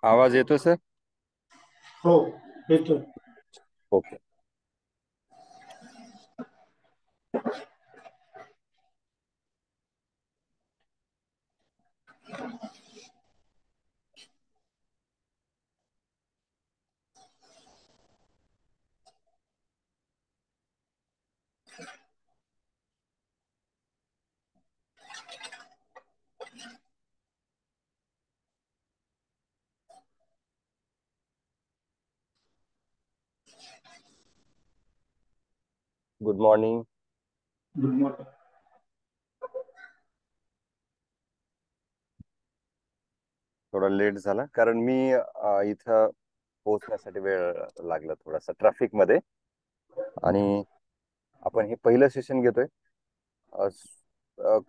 आवाज येतो सर? हो, येतोय. Okay. Good morning. Good morning. थोडा लेट झाला कारण मी इथं पोहोचण्यासाठी वेळ लागला थोडासा ट्रॅफिक मध्ये. आणि आपण हे पहिलं सेशन घेतोय.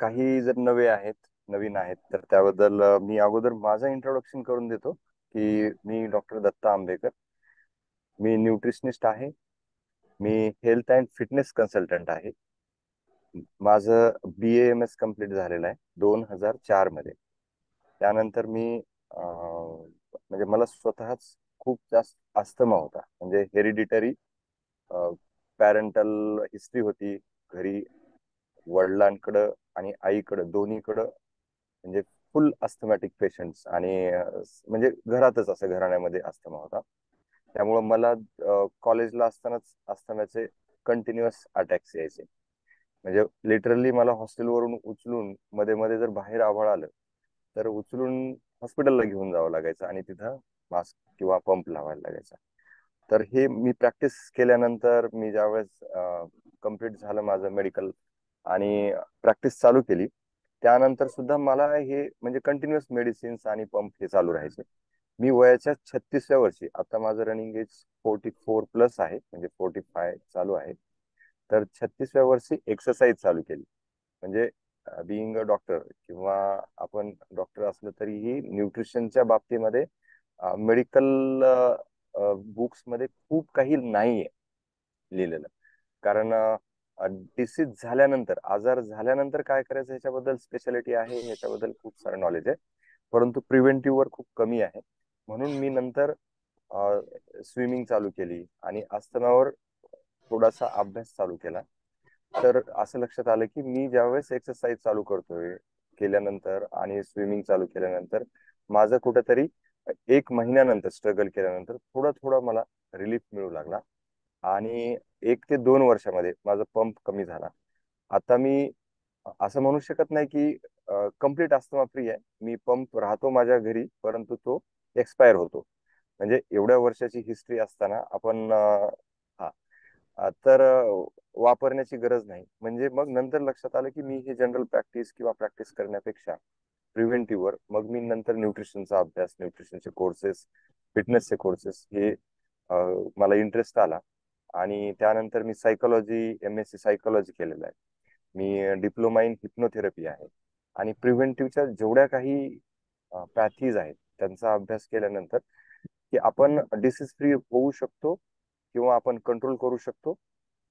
काही जर नवीन आहेत तर त्याबद्दल मी अगोदर माझं इंट्रोडक्शन करून देतो की मी डॉक्टर दत्ता आंबेकर. मी न्यूट्रिशनिस्ट आहे. मी हेल्थ अँड फिटनेस कन्सल्टंट आहे. माझं BAMS कम्प्लीट झालेलं आहे 2004 मध्ये. त्यानंतर मी म्हणजे मला स्वतःच खूप जास्त अस्थमा होता, म्हणजे हेरिडिटरी पॅरेंटल हिस्ट्री होती घरी. वडिलांकडं आणि आईकडं दोन्हीकडं म्हणजे फुल अस्थमॅटिक पेशंट्स, आणि म्हणजे घरातच असं घराण्यामध्ये अस्थमा होता. त्यामुळं मला कॉलेजला असतानाच अस्थमाचे कंटिन्युअस अटॅक्स यायचे. म्हणजे लिटरली मला हॉस्टेलवरून उचलून मध्ये मध्ये जर बाहेर आभाळ आलं तर उचलून हॉस्पिटलला घेऊन जावं लागायचं आणि तिथं मास्क किंवा पंप लावायला लागायचा. तर हे मी प्रॅक्टिस केल्यानंतर मी ज्यावेळेस कम्प्लीट झालं माझं मेडिकल आणि प्रॅक्टिस चालू केली, त्यानंतर सुद्धा मला हे म्हणजे कंटिन्युअस मेडिसिन्स आणि पंप हे चालू राहायचे. मी वयाच्या 36व्या वर्षी, आता माझं रनिंग एज 44+ आहे, म्हणजे 45 चालू आहे. तर 36व्या वर्षी एक्सरसाइज चालू केली. म्हणजे बिईंग अ डॉक्टर, किंवा आपण डॉक्टर असलं तरीही न्यूट्रिशनच्या बाबतीमध्ये मेडिकल बुक्स मध्ये खूप काही नाहीये लिहिलेलं. कारण डिसीज झाल्यानंतर, आजार झाल्यानंतर काय करायचं ह्याच्याबद्दल स्पेशालिटी आहे, ह्याच्याबद्दल खूप सारं नॉलेज आहे. परंतु प्रिव्हेंटिव्ह वर खूप कमी आहे. म्हणून मी नंतर स्विमिंग चालू केली आणि अस्थमावर थोडासा अभ्यास चालू केला. तर असं लक्षात आलं की मी ज्यावेळेस एक्सरसाइज चालू करतोय केल्यानंतर आणि स्विमिंग चालू केल्यानंतर, माझं कुठेतरी 1 महिन्यानंतर स्ट्रगल केल्यानंतर थोडं थोडं मला रिलीफ मिळू लागला. आणि 1 ते 2 वर्षामध्ये माझा पंप कमी झाला. आता मी असं म्हणू शकत नाही की कम्प्लीट अस्थमा फ्री आहे. मी पंप राहतो माझ्या घरी, परंतु तो एक्सपायर होतो. म्हणजे एवढ्या वर्षाची हिस्ट्री असताना आपण हा तर वापरण्याची गरज नाही. म्हणजे मग नंतर लक्षात आलं की मी हे जनरल प्रॅक्टिस किंवा प्रॅक्टिस करण्यापेक्षा प्रिव्हेंटिव्ह वर मग मी नंतर न्यूट्रिशनचा अभ्यास, न्यूट्रिशनचे कोर्सेस, फिटनेसचे कोर्सेस हे मला इंटरेस्ट आला. आणि त्यानंतर मी सायकोलॉजी, MSc सायकोलॉजी केलेलं आहे. मी डिप्लोमा इन हिप्नोथेरपी आहे. आणि प्रिव्हेंटिव्हच्या जेवढ्या काही पॅथीज आहेत त्यांचा अभ्यास केल्यानंतर की आपण डिसीज फ्री होऊ शकतो किंवा आपण कंट्रोल करू शकतो.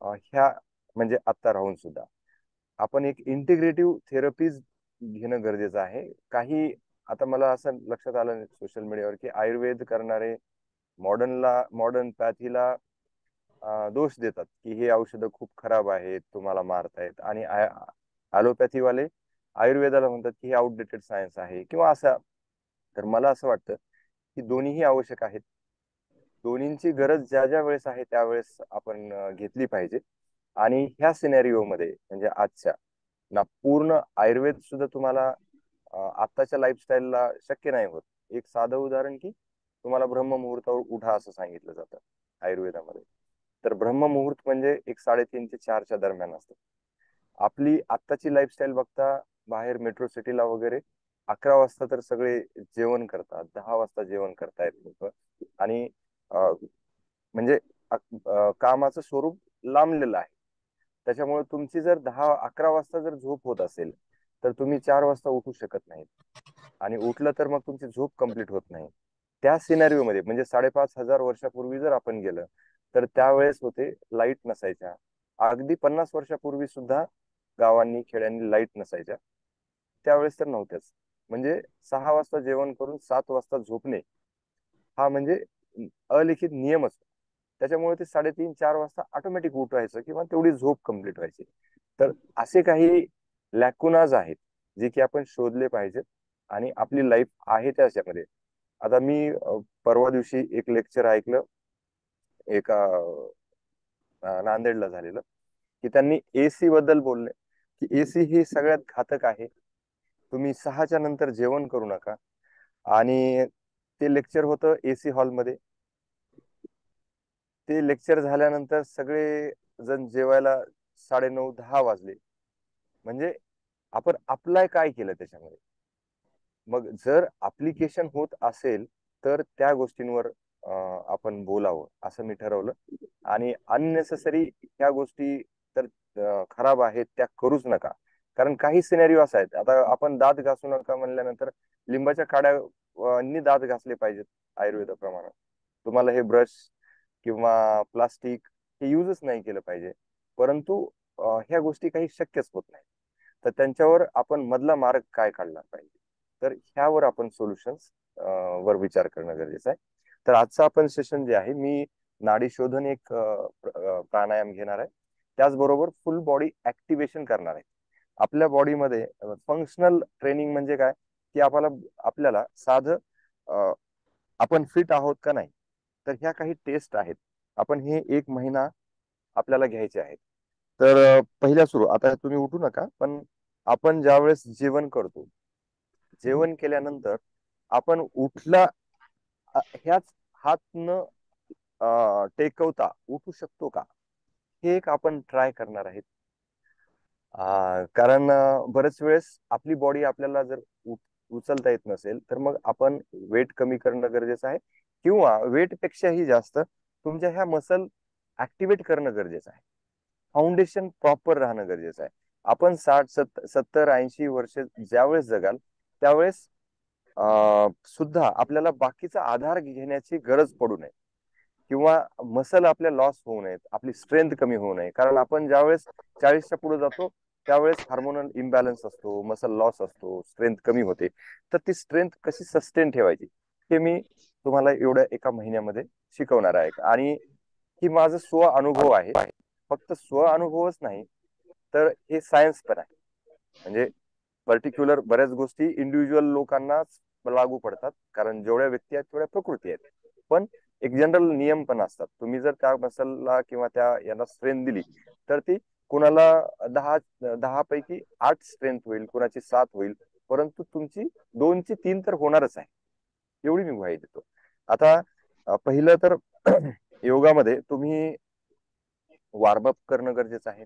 ह्या म्हणजे आत्ता राहून सुद्धा आपण एक इंटिग्रेटिव्ह थेरपीज घेणं गरजेचं आहे. काही आता मला असं लक्षात आलं सोशल मीडियावर की आयुर्वेद करणारे मॉडर्न पॅथीला दोष देतात की हे औषधं खूप खराब आहेत, तुम्हाला मारतायत. आणि ॲलोपॅथीवाले आयुर्वेदाला म्हणतात की हे आउटडेटेड सायन्स आहे किंवा असं. तर मला असं वाटतं की दोन्हीही आवश्यक आहेत. दोन्हींची गरज ज्या ज्या वेळेस आहे त्यावेळेस आपण घेतली पाहिजे. आणि ह्या सिनेरिओ मध्ये म्हणजे आजच्या ना पूर्ण आयुर्वेद सुद्धा तुम्हाला आत्ताच्या लाईफस्टाईलला शक्य नाही होत. एक साधं उदाहरण की तुम्हाला ब्रह्ममुहूर्तावर उठा असं सांगितलं जातं आयुर्वेदामध्ये. तर ब्रह्ममुहूर्त म्हणजे एक 3:30 ते 4च्या दरम्यान असतं. आपली आत्ताची लाईफस्टाईल बघता बाहेर मेट्रो सिटीला वगैरे 11 वाजता तर सगळे जेवण करतात, 10 वाजता जेवण करतायत लोक. आणि म्हणजे कामाचं स्वरूप लांबलेलं आहे. त्याच्यामुळे तुमची जर 10-11 वाजता जर झोप होत असेल तर तुम्ही 4 वाजता उठू शकत नाही. आणि उठलं तर मग तुमची झोप कंप्लीट होत नाही. त्या सिनारिओ मध्ये म्हणजे 5,500 वर्षापूर्वी जर आपण गेलं तर त्यावेळेस होते लाईट नसायच्या. अगदी 50 वर्षापूर्वी सुद्धा गावांनी खेड्यांनी लाईट नसायच्या. त्यावेळेस तर नव्हत्याच. म्हणजे 6 वाजता जेवण करून 7 वाजता झोपणे हा म्हणजे अलिखित नियमच. त्याच्यामुळे ते 3:30-4 वाजता ऑटोमॅटिक उठवायचं किंवा तेवढी झोप कंप्लीट व्हायची. तर असे काही लॅकुनाज आहेत जे की आपण शोधले पाहिजेत आणि आपली लाईफ आहे त्याच्यामध्ये. आता मी परवा दिवशी एक लेक्चर ऐकलं एका नांदेडला झालेलं, की त्यांनी एसी बद्दल बोलले, की एसी ही सगळ्यात घातक आहे, तुम्ही 6च्या नंतर जेवण करू नका. आणि ते लेक्चर होतं एसी हॉलमध्ये. ते लेक्चर झाल्यानंतर सगळे जण जेवायला 9:30-10 वाजले. म्हणजे आपण अप्लाय काय केलं त्याच्यामध्ये? मग जर अप्लिकेशन होत असेल तर त्या गोष्टींवर आपण बोलावं असं मी ठरवलं. आणि अननेसेसरी ह्या गोष्टी तर खराब आहेत त्या करूच नका. कारण काही सिनेरिओ असा आहेत, आता आपण दात घासू नका म्हणल्यानंतर लिंबाच्या काड्या नी दात घासले पाहिजेत आयुर्वेदाप्रमाणे. तुम्हाला हे ब्रश किंवा प्लास्टिक हे युजच नाही केलं पाहिजे. परंतु ह्या गोष्टी काही शक्यच होत नाही. तर त्यांच्यावर आपण मधला मार्ग काय काढला पाहिजे, तर ह्यावर आपण सोल्युशन्स वर विचार करणं गरजेचं आहे. तर आजचं आपण सेशन जे आहे, मी नाडी शोधन एक प्राणायाम घेणार आहे. त्याचबरोबर फुल बॉडी ऍक्टिव्हेशन करणार आहे. आपल्या बॉडीमध्ये फंक्शनल ट्रेनिंग म्हणजे काय, की आपल्याला साधं आपण फिट आहोत का नाही, तर ह्या काही टेस्ट आहेत. आपण हे 1 महिना आपल्याला घ्यायचे आहेत. तर पहिल्या सुरू, आता तुम्ही उठू नका, पण आपण ज्यावेळेस जेवण करतो, जेवण केल्यानंतर आपण ह्याच हात न टेकवता उठू शकतो का, हे एक आपण ट्राय करणार आहेत. कारण बरेच वेळेस आपली बॉडी आपल्याला जर उचलता येत नसेल तर मग आपण वेट कमी करणं गरजेचं आहे, किंवा वेट पेक्षाही जास्त तुमच्या ह्या मसल ऍक्टिव्हेट करणं गरजेचं आहे. फाउंडेशन प्रॉपर राहणं गरजेचं आहे. आपण 60-70-80 वर्ष ज्यावेळेस जगाल त्यावेळेस सुद्धा आपल्याला बाकीचा आधार घेण्याची गरज पडू नये, किंवा मसल आपल्या लॉस होऊ नयेत, आपली स्ट्रेंथ कमी होऊ नये. कारण आपण ज्यावेळेस 40च्या पुढे जातो त्यावेळेस हार्मोनल इम्बॅलन्स असतो, मसल लॉस असतो, स्ट्रेंथ कमी होते. तर ती स्ट्रेंथ कशी सस्टेन ठेवायची हे मी तुम्हाला एवढ्या 1 महिन्यामध्ये शिकवणार आहे. आणि ही माझा स्व अनुभव आहे. फक्त स्व अनुभवच नाही, तर हे सायन्स पण आहे. म्हणजे पर्टिक्युलर बऱ्याच गोष्टी इंडिव्हिज्युअल लोकांनाच लागू पडतात, कारण जेवढ्या व्यक्ती आहेत तेवढ्या प्रकृती आहेत. पण एक जनरल नियम पण असतात. तुम्ही जर त्या मसलला किंवा त्या यांना स्ट्रेंथ दिली तर ती कुणाला 10 पैकी 8 स्ट्रेंथ होईल, कुणाची 7 होईल, परंतु तुमची 2 ची 3 तर होणारच आहे, एवढी मी ग्वाही देतो. आता पहिलं तर योगामध्ये तुम्ही वॉर्मअप करणं गरजेचं आहे.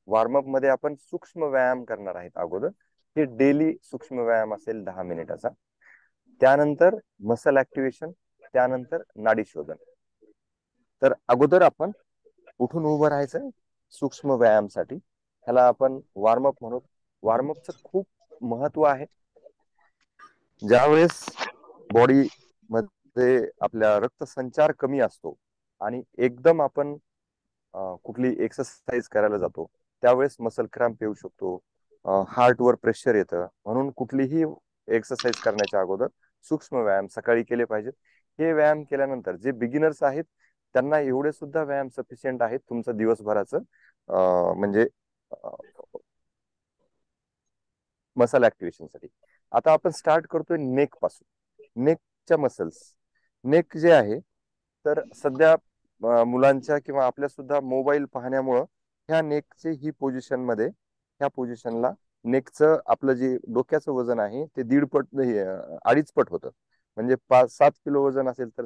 वॉर्मअप मध्ये आपण सूक्ष्म व्यायाम करणार आहेत अगोदर. हे डेली सूक्ष्म व्यायाम असेल 10 मिनिटाचा. त्यानंतर मसल ऍक्टिव्हेशन, त्यानंतर नाडी शोधन. तर अगोदर आपण उठून उभं राहायचं सूक्ष्म व्यायामसाठी, ह्याला आपण वॉर्मअप म्हणू. वॉर्मअपचं खूप महत्व आहे. ज्यावेळेस बॉडी मध्ये आपल्या रक्तसंचार कमी असतो आणि एकदम आपण कुठली एक्सरसाइज करायला जातो त्यावेळेस मसल क्रॅम्प येऊ शकतो, हार्टवर प्रेशर येतं. म्हणून कुठलीही एक्सरसाइज करण्याच्या अगोदर सूक्ष्म व्यायाम सकाळी केले पाहिजेत. हे व्यायाम केल्यानंतर जे बिगिनर्स आहेत त्यांना एवढे सुद्धा व्यायाम सफिशियंट आहेत तुमचं दिवसभराचं म्हणजे मसल ऍक्टिव्हेशन साठी. आता आपण स्टार्ट करतोय नेक पासून. नेकच्या मसल्स, नेक जे आहे, तर सध्या मुलांच्या किंवा आपल्या सुद्धा मोबाईल पाहण्यामुळं ह्या नेकचे ही पोझिशन मध्ये, ह्या पोझिशनला नेकचं आपलं जे डोक्याचं वजन आहे ते 1.5 पट नाही, 2.5 पट होतं. म्हणजे 5-7 किलो वजन असेल तर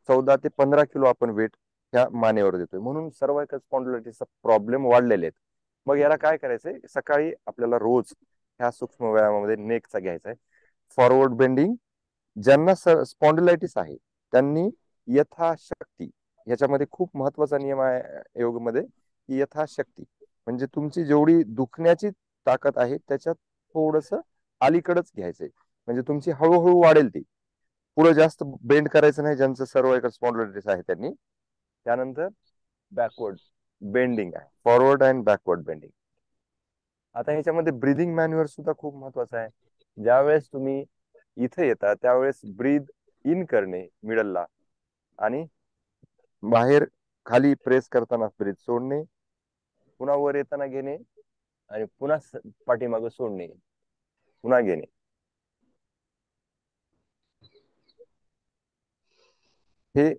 14 ते 15 किलो आपण वेट ह्या मानेवर देतोय. म्हणून सर्वायकल स्पॉन्डिलायटिसचा प्रॉब्लेम वाढलेले आहेत. मग याला काय करायचंय, सकाळी आपल्याला रोज ह्या सूक्ष्म व्यायामामध्ये नेकचा घ्यायचा आहे. Forward bending. ज्यांना स्पॉन्डिलायटिस आहे त्यांनी यथाशक्ती, याच्यामध्ये खूप महत्वाचा नियम आहे योगमध्ये, की यथाशक्ती म्हणजे तुमची जेवढी दुखण्याची ताकद आहे त्याच्यात थोडस अलीकडच घ्यायचंय. म्हणजे तुमची हळूहळू वाढेल ती, पुढे जास्त बेंड करायचं नाही ज्यांचं सर्वायकल स्पॉन्डिलायटिस आहे त्यांनी. त्यानंतर बॅकवर्ड बेंडिंग आहे, फॉरवर्ड अँड बॅकवर्ड बेंडिंग. आता ह्याच्यामध्ये ब्रीदिंग मॅन्युअर सुद्धा खूप महत्वाचं आहे. ज्यावेळेस तुम्ही इथे येता त्यावेळेस ब्रीद इन करणे मिडलला, आणि बाहेर खाली प्रेस करताना ब्रीथ सोडणे, पुन्हा वर येताना घेणे, आणि पुन्हा पाठीमागे सोडणे, पुन्हा घेणे. हे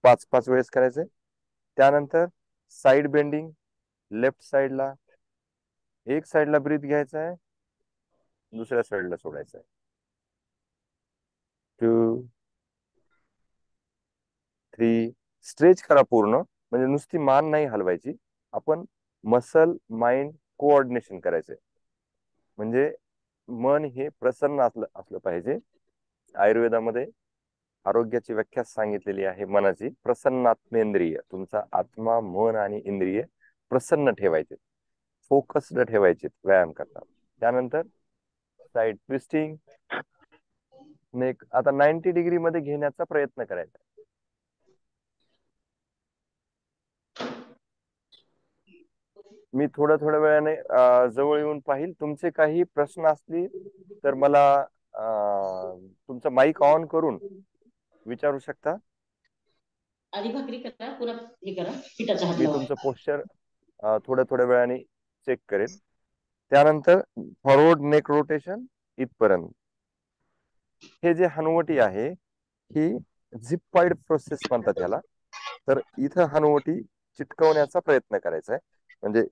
5-5 वेळेस करायचंय. त्यानंतर साइड बेंडिंग, लेफ्ट साइडला, एक साइडला ब्रीथ घ्यायचा आहे, दुसऱ्या साइडला सोडायचं आहे. 2, 3. स्ट्रेच करा पूर्ण, म्हणजे नुसती मान नाही हलवायची, आपण मसल माइंड कोऑर्डिनेशन करायचंय. म्हणजे मन हे प्रसन्न असलं असलं पाहिजे. आयुर्वेदामध्ये आरोग्याची व्याख्या सांगितलेली आहे मनाची, प्रसन्नात्मेंद्रिय. तुमचा आत्मा, मन आणि इंद्रिय प्रसन्न ठेवायचे, फोकस्ड ठेवायचे व्यायाम करताना. त्यानंतर साइड ट्विस्टिंग, नेक आता 90 डिग्री मध्ये घेण्याचा प्रयत्न करायचा. मी थोड्या थोड्या वेळाने जवळ येऊन पाहिल. तुमचे काही प्रश्न असतील तर मला तुमचा माईक ऑन करून विचारू शकता. आधी भाकरी करा, पुन्हा हे करा, पिठाचा हात मी लावा. तुमचं पोश्चर थोड्या थोड्या वेळाने चेक करेन. त्यानंतर फॉरवर्ड नेक रोटेशन इथपर्यंत. हे जे हनुवटी आहे ही झिपाइड प्रोसेस म्हणतात याला. तर इथं हनुवटी चिटकवण्याचा प्रयत्न करायचा आहे, म्हणजे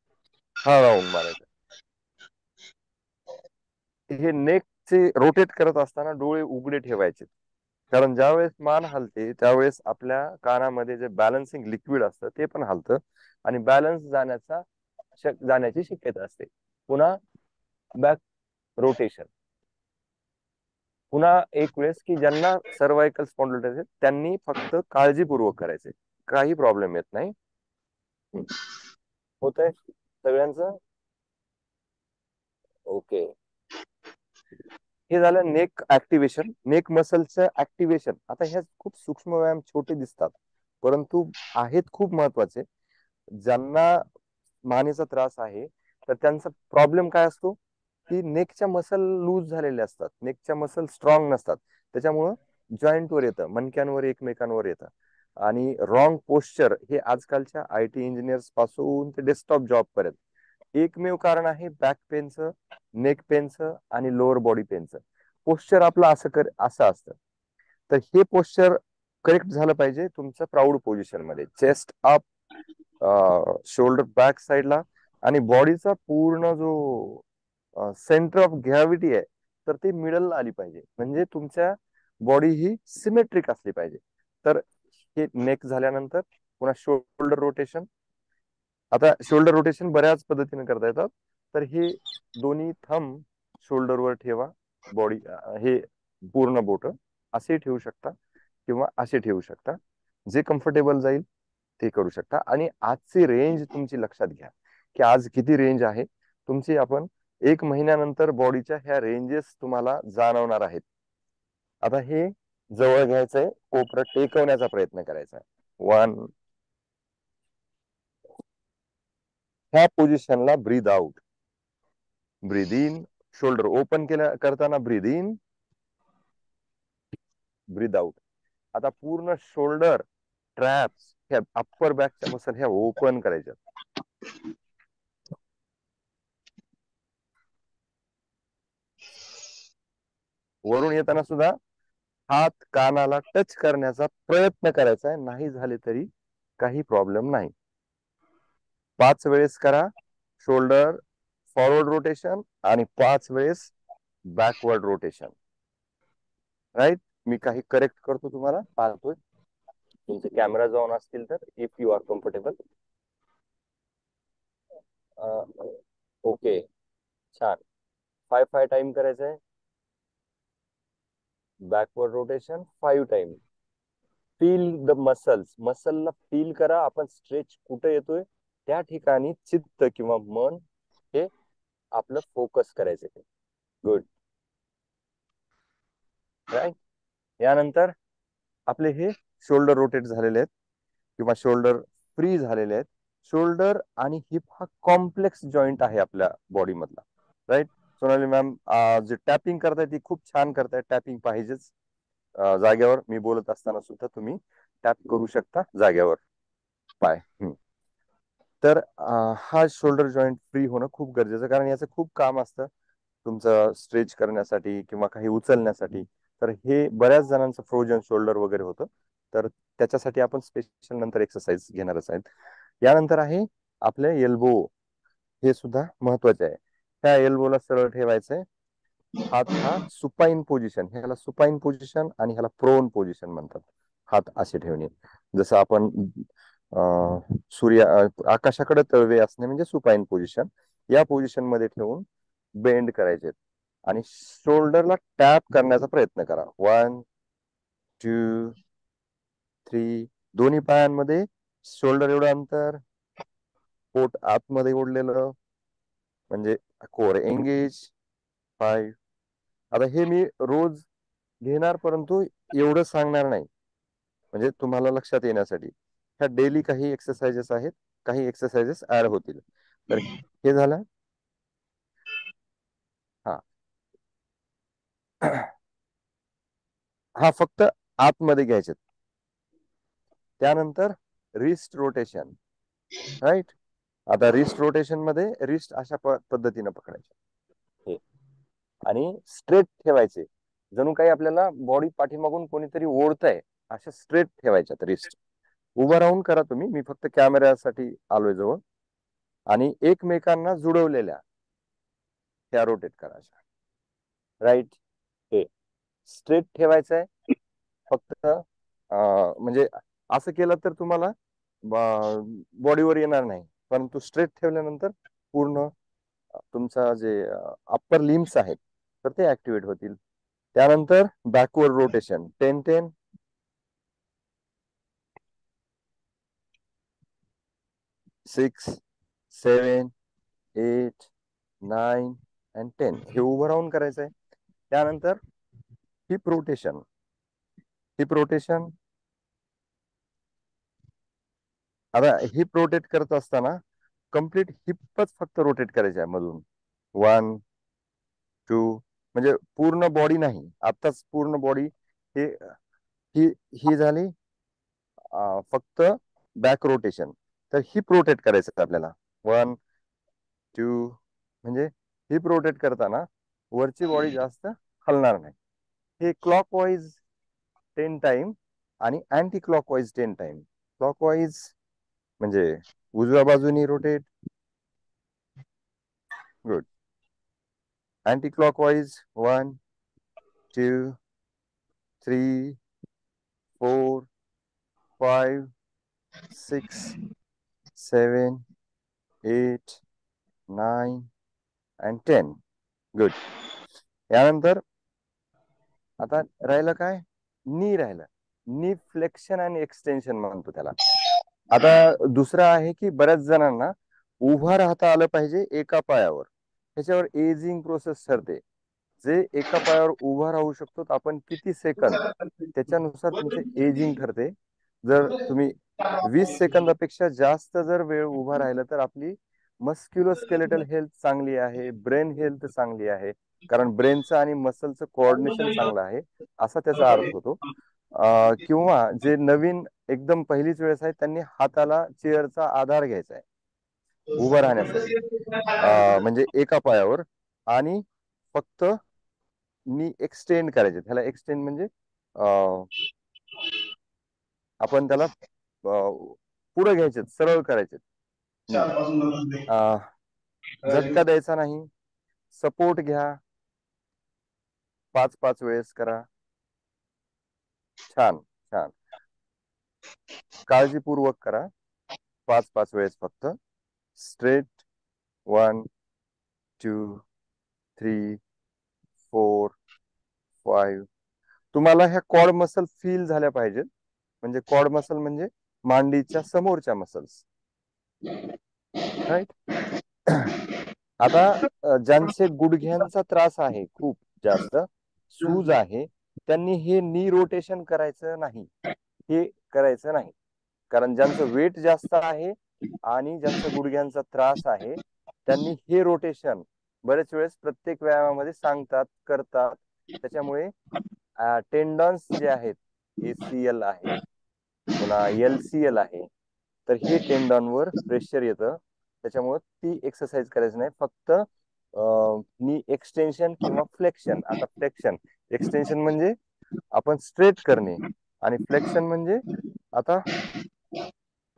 हा राऊंड मारायचा. हे नेकचे रोटेट करत असताना डोळे उघडे ठेवायचे, कारण ज्यावेळेस मान हलते त्यावेळेस आपल्या कानामध्ये जे बॅलन्सिंग लिक्विड असतं ते पण हलतं, आणि बॅलन्स जाण्याची शक्यता असते. पुन्हा बॅक रोटेशन. पुन्हा एक वेळेस की ज्यांना सर्वायकल स्पॉन्डिलायटिस त्यांनी फक्त काळजीपूर्वक करायचे, काही प्रॉब्लेम येत नाही. होतंय सगळ्यांचं ओके. हे झालं नेक ऍक्टिव्हेशन, नेक मसलचं ऍक्टिव्हेशन. आता ह्या खूप सूक्ष्म व्यायाम छोटे दिसतात, परंतु आहेत खूप महत्वाचे. ज्यांना मानेचा त्रास आहे तर त्यांचा प्रॉब्लेम काय असतो की नेकच्या मसल लूज झालेले असतात, नेकच्या मसल स्ट्रॉंग नसतात. त्याच्यामुळं जॉईंट वर येतं, मणक्यांवर एकमेकांवर येतं. आणि रॉंग पोश्चर हे आजकालच्या IT इंजिनियर्स पासून ते डेस्कटॉप जॉब पर्यंत एकमेव कारण आहे बॅक पेनचं, नेक पेनचं आणि लोअर बॉडी पेनचं. पोश्चर आपलं असं असतं. तर हे पोश्चर करेक्ट झालं पाहिजे तुमचं प्राऊड पोझिशन मध्ये, चेस्ट अप, शोल्डर बॅक साईडला, आणि बॉडीचा पूर्ण जो सेंटर ऑफ ग्रॅव्हिटी आहे तर ती मिडलला आली पाहिजे, म्हणजे तुमच्या बॉडी ही सिमेट्रिक असली पाहिजे. तर हे नेक झाल्यानंतर पुन्हा शोल्डर रोटेशन. आता शोल्डर रोटेशन बऱ्याच पद्धतीने करता येतात. तर हे दोन्ही थंब शोल्डरवर ठेवा, बॉडी हे पूर्ण बोट असे ठेवू शकता किंवा असे ठेवू शकता, जे कम्फर्टेबल जाईल ते करू शकता. आणि आजची रेंज तुमची लक्षात घ्या की आज किती रेंज आहे तुमची. आपण 1 महिन्यानंतर बॉडीच्या ह्या रेंजेस तुम्हाला जाणवणार आहेत. आता हे जवळ घ्यायचंय, कोपरं टेकवण्याचा प्रयत्न करायचा आहे. 1. ह्या पोझिशनला breathe out, breathe in. Shoulder open करताना ब्रीद इन, ब्रीद आउट. आता पूर्ण शोल्डर ट्रॅप्स ह्या अप्पर बॅकच्या मसल ह्या ओपन करायच्या. वरून येताना सुद्धा हात कानाला टच करण्याचा प्रयत्न करायचा आहे, नाही झाले तरी काही प्रॉब्लेम नाही. 5 वेळेस करा शोल्डर फॉरवर्ड रोटेशन आणि 5 वेळेस बॅकवर्ड रोटेशन. राईट. मी काही करेक्ट करतो, तुम्हाला पाहतोय. तुमचे कॅमेरा ऑन असतील तर if you are comfortable. Okay, छान. 5 टाइम करायचं आहे. Backward rotation 5 time. Feel the muscles, मसलला फील करा. आपण स्ट्रेच कुठे येतोय त्या ठिकाणी चित्त किंवा मन हे आपलं फोकस करायचं. गुड. राईट. यानंतर आपले हे शोल्डर रोटेट झालेले आहेत किंवा शोल्डर फ्री झालेले आहेत. शोल्डर आणि हिप हा कॉम्प्लेक्स जॉईंट आहे आपल्या बॉडी मधला. राईट. सोनाली मॅम जे टॅपिंग करताय ती खूप छान करताय, टॅपिंग पाहिजेच. जागेवर मी बोलत असताना सुद्धा तुम्ही टॅप करू शकता जागेवर पाय. तर हा शोल्डर जॉईंट फ्री होणं खूप गरजेचं, कारण याचं खूप काम असतं तुमचं स्ट्रेच करण्यासाठी किंवा काही उचलण्यासाठी. तर हे बऱ्याच जणांचं फ्रोजन शोल्डर वगैरे होतं, तर त्याच्यासाठी आपण स्पेशल नंतर एक्सरसाइज घेणारच आहेत. यानंतर आहे आपले एल्बो. हे सुद्धा महत्वाचे आहे. त्या एल्बोला सरळ ठेवायचंय. हात हा सुपाइन पोझिशन, ह्याला सुपाइन पोझिशन आणि ह्याला प्रोन पोझिशन म्हणतात. हात असे ठेवणे, जसं आपण आकाशाकडे तळवे असणे म्हणजे सुपाइन पोझिशन. या पोझिशन मध्ये ठेवून बेंड करायचे आणि शोल्डरला टॅप करण्याचा प्रयत्न करा. 1 2 3. दोन्ही पायांमध्ये शोल्डर एवढं अंतर, पोट आतमध्ये ओढलेलं म्हणजे कोर एंगेज. 5. आता हे मी रोज घेणार, परंतु एवढं सांगणार नाही, म्हणजे तुम्हाला लक्षात येण्यासाठी. ह्या डेली काही एक्सरसाइजेस आहेत, काही एक्सरसाइजेस ऍड होतील. तर हे झालं. हा हा फक्त आतमध्ये घ्यायचे. त्यानंतर रिस्ट रोटेशन. राईट. आता रिस्ट रोटेशन मध्ये रिस्ट अशा पद्धतीने पकडायचे आणि स्ट्रेट ठेवायचे, जणू काही आपल्याला बॉडी पाठीमागून कोणीतरी ओढतंय, अशा स्ट्रेट ठेवायच्यात रिस्ट. उभं राहून करा तुम्ही, मी फक्त कॅमेऱ्यासाठी आलोय जवळ. आणि एकमेकांना जुळवलेल्या त्या रोटेट करायच्या. राईट. हे स्ट्रेट ठेवायचंय फक्त. म्हणजे असं केलं तर तुम्हाला बॉडीवर येणार नाही, परंतु स्ट्रेट ठेवल्यानंतर पूर्ण तुमचा जे अप्पर लिम्स आहेत तर ते ऍक्टिव्हेट होतील. त्यानंतर बॅकवर्ड रोटेशन 10-10. 6 7 8 9 and 10. हे उभं राहून करायचंय. त्यानंतर हिप रोटेशन. हिप रोटेशन, आता हिप रोटेट करत असताना कम्प्लीट हिपच फक्त रोटेट करायचे आहे मधून. 1 2, म्हणजे पूर्ण बॉडी नाही. आताच पूर्ण बॉडी हे ही ही झाली फक्त बॅक रोटेशन. तर हिप रोटेट करायचं आपल्याला. 1 2, म्हणजे हिप रोटेट करताना वरची बॉडी जास्त हलणार नाही. हे क्लॉकवाईज 10 टाइम आणि अँटी क्लॉकवाईज 10 टाइम. क्लॉकवाईज म्हणजे उजव्या बाजूनी rotate. Good. Anti clockwise 1 2 3 4 5 6 7 8 9 and 10. Good. यानंतर आता राहिलं काय, नी राहिलं. नी फ्लेक्शन आणि एक्सटेन्शन म्हणतो त्याला. आता दुसरं आहे की बऱ्याच जणांना उभा राहता आलं पाहिजे एका पायावर. त्याच्यावर एजिंग प्रोसेस ठरते. जे एका पायावर उभा राहू शकतो आपण किती सेकंद, त्याच्यानुसार तुमचे एजिंग ठरते. जर तुम्ही 20 सेकंदापेक्षा जास्त जर वेळ उभा राहिलं तर आपली मस्क्युलोस्केलेटल हेल्थ चांगली आहे, ब्रेन हेल्थ चांगली आहे, कारण ब्रेनचं आणि मसलचं कोऑर्डिनेशन चांगलं आहे, असा त्याचा अर्थ होतो. किंवा जे नवीन एकदम पहिलीच वेळेस आहे त्यांनी हाताला चेअरचा आधार घ्यायचा आहे उभं राहण्यासाठी, म्हणजे एका पायावर. आणि फक्त नी एक्सटेंड करायचे. त्याला एक्सटेंड म्हणजे आपण त्याला पुढे घ्यायचे, सरळ करायचे. झटका द्यायचा नाही. सपोर्ट घ्या. 5-5 वेळेस करा. छान छान. काळजीपूर्वक करा. 5-5 वेळेस फक्त. स्ट्रेट. 1 2 3 4 5. तुम्हाला ह्या कॉड मसल फील झाल्या पाहिजेत. म्हणजे कॉड मसल म्हणजे मांडीच्या समोरच्या मसल्स. राईट. आता ज्यांचे गुडघ्यांचा त्रास आहे खूप जास्त, सूज आहे, त्यांनी हे नी रोटेशन करायचं नाही. हे करायचं नाही, कारण ज्यांचं वेट जास्त आहे आणि ज्यांचा गुडघ्यांचा त्रास आहे त्यांनी हे रोटेशन बरेच वेळेस प्रत्येक व्यायामामध्ये सांगतात, करतात. त्याच्यामुळे टेंडॉन्स जे आहेत, ACL आहे, पुन्हा LCL आहे, तर हे टेंडॉनवर प्रेशर येतं, त्याच्यामुळे ती एक्सरसाइज करायची नाही. फक्त नी एक्सटेन्शन किंवा फ्लेक्शन. आता फ्लेक्शन, एक्सटेन्शन म्हणजे आपण स्ट्रेट करणे, आणि फ्लेक्शन म्हणजे आता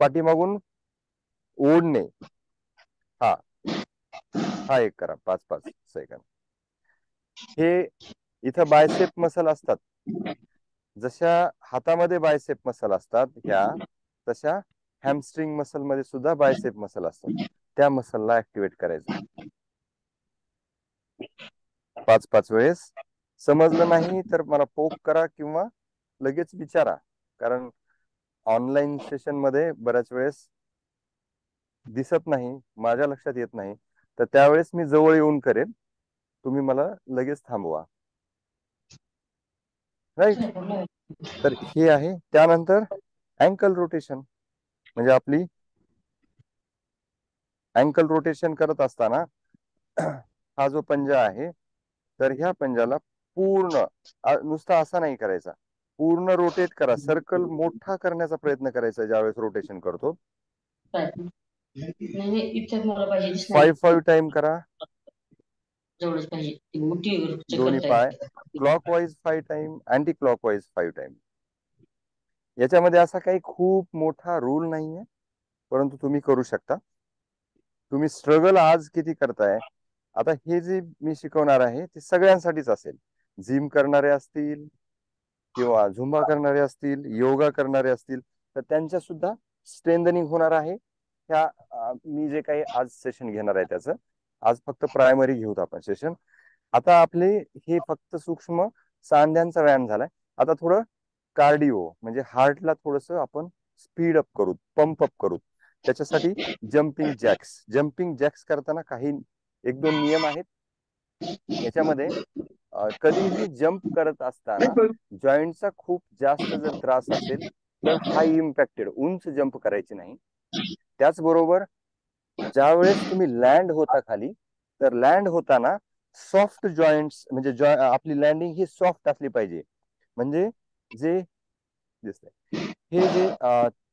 पाठीमागून ओढणे. हा हा एक करा 5-5 सेकंद. हे इथं बायसेप मसल असतात, जशा हातामध्ये बायसेप मसल असतात ह्या, तशा हॅमस्ट्रिंग मसल मध्ये सुद्धा बायसेप मसल असतात. त्या मसलला ऍक्टिव्हेट करायचं 5-5 वेळेस. समजलं नाही तर मला पोक करा किंवा लगेच विचारा, कारण ऑनलाईन सेशन मध्ये बऱ्याच वेळेस दिसत नाही, माझ्या लक्षात येत नाही, तर त्यावेळेस मी जवळ येऊन करेन, तुम्ही मला लगेच थांबवा. राईट. तर हे आहे. त्यानंतर अँकल रोटेशन, म्हणजे आपली अँकल रोटेशन करत असताना हा जो पंजा आहे, तर ह्या पंजाला पूर्ण नुसता असा नाही करायचा, पूर्ण रोटेट करा. सर्कल मोठा करण्याचा प्रयत्न करायचा ज्यावेळेस रोटेशन करतो. नाही इच्छाच मला पाहिजे 5-5 टाइम करा जवळच पाहिजे मोठी दोन्ही पाय. Clockwise 5 time, anti clockwise 5 time. याच्यामध्ये असा काही खूप मोठा रूल नाहीये, परंतु तुम्ही करू शकता. तुम्ही स्ट्रगल आज किती करताय, आता हे जे मी शिकवणार आहे ते सगळ्यांसाठीच असेल. जिम करणारे असतील किंवा झुंबा करणारे असतील, योगा करणारे असतील, तर त्यांच्या सुद्धा स्ट्रेंथनिंग होणार आहे. ह्या मी जे काही आज सेशन घेणार आहे त्याचं, आज फक्त प्रायमरी घेऊत आपण सेशन. आता आपले हे फक्त सूक्ष्म सांध्यांचा व्यायाम झालाय. आता थोडं कार्डिओ म्हणजे हार्टला थोडस आपण स्पीड अप करू, पंप अप करू. त्याच्यासाठी जम्पिंग जॅक्स करताना काही 1-2 नियम आहेत. याच्यामध्ये कधीही जंप करत असताना जॉईंटचा खूप जास्त जर त्रास असेल तर हाय इम्पॅक्टेड उंच जंप करायची नाही. त्याचबरोबर ज्यावेळेस तुम्ही लँड होता खाली, तर लँड होताना सॉफ्ट जॉईंट्स म्हणजे आपली लँडिंग ही सॉफ्ट असली पाहिजे. म्हणजे जे दिसतंय हे जे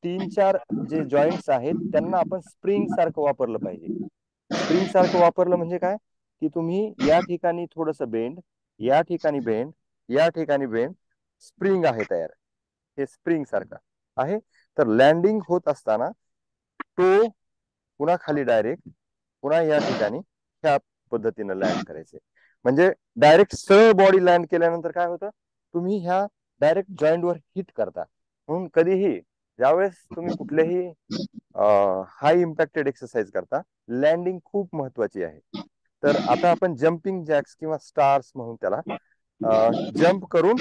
3-4 जे जॉईंट्स आहेत त्यांना आपण स्प्रिंग सारखं वापरलं पाहिजे. स्प्रिंग सारखं वापरलं म्हणजे काय, की तुम्ही या ठिकाणी थोडस बेंड, या ठिकाणी बेंड, या ठिकाणी बेंड, स्प्रिंग आहे तयार. हे स्प्रिंग सारखं आहे. तर लँडिंग होत असताना तो पुन्हा खाली डायरेक्ट, पुन्हा या ठिकाणी ह्या पद्धतीनं लँड करायचे. म्हणजे डायरेक्ट सरळ बॉडी लँड केल्यानंतर काय होतं, तुम्ही ह्या डायरेक्ट जॉईंट वर हिट करता. म्हणून कधीही ज्यावेळेस तुम्ही कुठल्याही हाय इम्पॅक्टेड एक्सरसाइज करता, लँडिंग खूप महत्वाची आहे. तर आता आपण जम्पिंग जॅक्स किंवा स्टार्स म्हणून त्याला, जम्प करून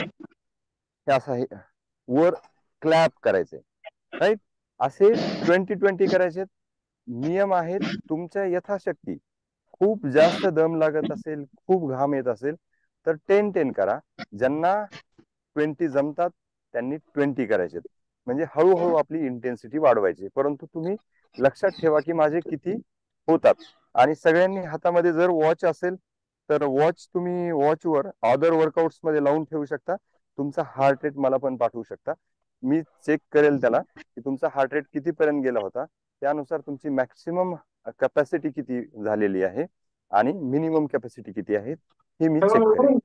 हे वर क्लॅप करायचे. राईट. असे 20-20 करायचे. नियम आहेत तुमच्या यथाशक्ती. खूप जास्त दम लागत असेल, खूप घाम येत असेल तर 10-10 करा. ज्यांना 20 जमतात त्यांनी 20 करायचे. म्हणजे हळूहळू आपली इंटेन्सिटी वाढवायची. परंतु तुम्ही लक्षात ठेवा की माझे किती होतात. आणि सगळ्यांनी हातामध्ये जर वॉच असेल तर वॉच तुम्ही वॉचवर अदर वर्कआउट्स मध्ये लावून ठेवू शकता. तुमचा हार्ट रेट मला पण पाठवू शकता. मी चेक करेल त्याला की तुमचा हार्ट रेट कितीपर्यंत गेला होता, त्यानुसार तुमची मॅक्सिमम कॅपॅसिटी किती झालेली आहे आणि मिनिमम कॅपॅसिटी किती आहे हे मी चेक करेन.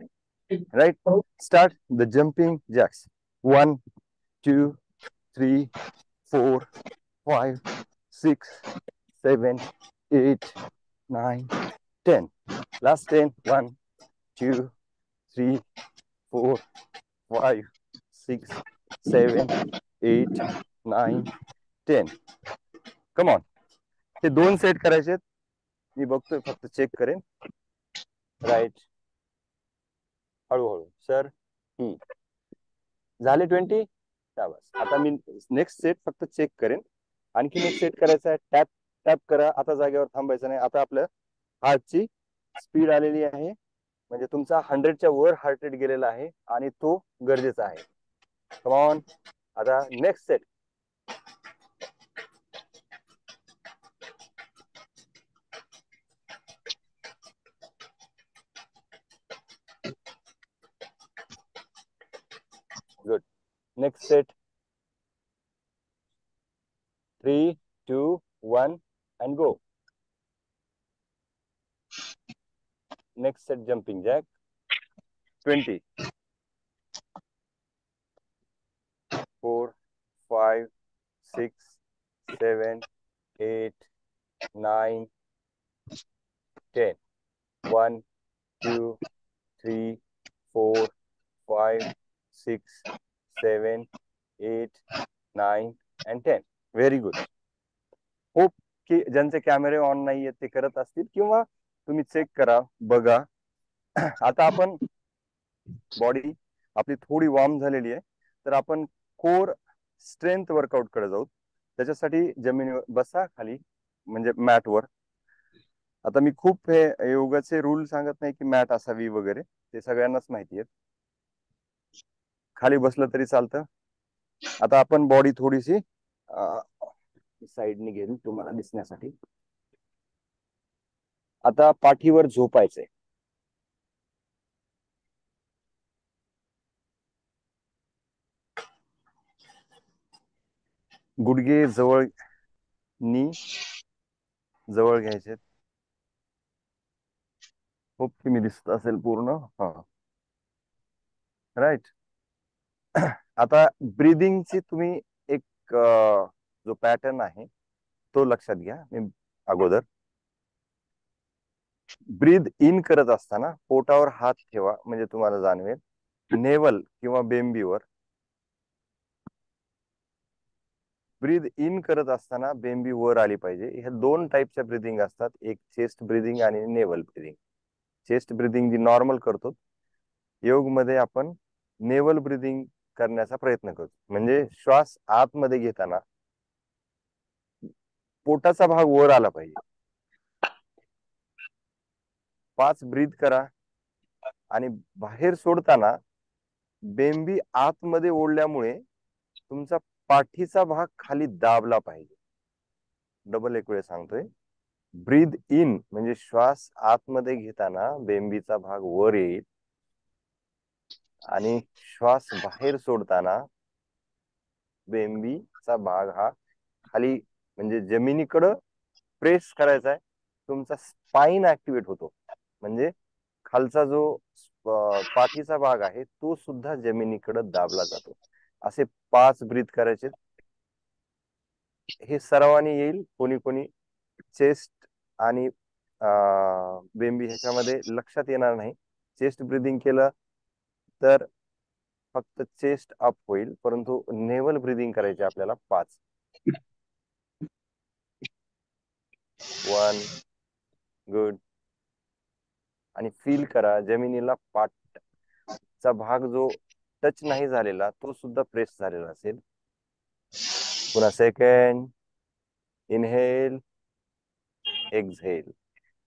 Right. Start the jumping jacks. 1 2 3 4 5 6 7 8 9 10. Last 10. 1 2 3 4 5 6 7 8 9 10. Come on. हे 2 सेट करायचे. मी बघतोय, फक्त चेक करेन. राईट. हळूहळू सर. झाले 20. बस. आता मी नेक्स्ट सेट फक्त चेक करेन. आणखीन एक सेट करायचा आहे. टॅप टॅप करा. आता जागेवर थांबायचं नाही. आता आपल्या हार्टची स्पीड आलेली आहे, म्हणजे तुमचा 100च्या वर हार्ट रेट गेलेला आहे आणि तो गरजेचा आहे. Come on. आता next set. Next set. 3, 2, 1 and go. Next set jumping jack. 20. 4, 5, 6, 7, 8, 9, 10. 1, 2, 3, 4, 5, 6, 7, 8, 9 and 10. Very good. Hope की ज्यांचे कॅमेरे ऑन नाहीये ते करत असतील किंवा तुम्ही चेक करा, बघा. आता आपण बॉडी आपली थोडी वॉर्म झालेली आहे, तर आपण कोर स्ट्रेंथ वर्कआउट कडे जाऊ. त्याच्यासाठी जमिनीवर बसा खाली, म्हणजे मॅटवर. आता मी खूप हे योगाचे रूल सांगत नाही की मॅट असावी वगैरे, ते सगळ्यांनाच माहिती आहे. खाली बसलं तरी चालतं. आता आपण बॉडी थोडीशी साईडने घेऊन तुम्हाला दिसण्यासाठी आता पाठीवर झोपायचंय. गुडघे जवळ, नी जवळ घ्यायचे. होप की मी दिसत असेल पूर्ण. हा, राईट. आता ब्रीदिंगची तुम्ही एक जो पॅटर्न आहे तो लक्षात घ्या. मी अगोदर ब्रीद इन करत असताना पोटावर हात ठेवा, म्हणजे तुम्हाला जाणवेल. नेवल किंवा बेंबीवर. ब्रीद इन करत असताना बेंबी वर आली पाहिजे. ह्या दोन टाईपच्या ब्रीदिंग असतात, एक चेस्ट ब्रीदिंग आणि नेवल ब्रीदिंग. चेस्ट ब्रीदिंग जी नॉर्मल करतो, योग मध्ये आपण नेवल ब्रीदिंग करण्याचा प्रयत्न करतो. म्हणजे श्वास आतमध्ये घेताना पोटाचा भाग वर आला पाहिजे. 5 ब्रीद करा आणि बाहेर सोडताना बेंबी आतमध्ये ओढल्यामुळे तुमचा पाठीचा भाग खाली दाबला पाहिजे. डबल एक वेळ सांगतोय. ब्रीद इन म्हणजे श्वास आतमध्ये घेताना बेंबीचा भाग वर येईल आणि श्वास बाहेर सोडताना बेंबीचा भाग हा खाली, म्हणजे जमिनीकडं प्रेस करायचा आहे. तुमचा स्पाइन ऍक्टिव्हेट होतो, म्हणजे खालचा जो पाठीचा भाग आहे तो सुद्धा जमिनीकडे दाबला जातो. असे 5 ब्रीथ करायचे. हे सरावाने येईल. कोणी कोणी चेस्ट आणि बेंबी ह्याच्यामध्ये लक्षात येणार नाही. चेस्ट ब्रीदिंग केलं तर फक्त चेस्ट अप होईल, परंतु नेवल ब्रीदिंग करायचे आपल्याला 5. 1 गुड. आणि फील करा जमिनीला पाठचा भाग जो टच नाही झालेला तो सुद्धा प्रेस झालेला असेल. पुन्हा सेकंड. इनहेल, एक्झहेल.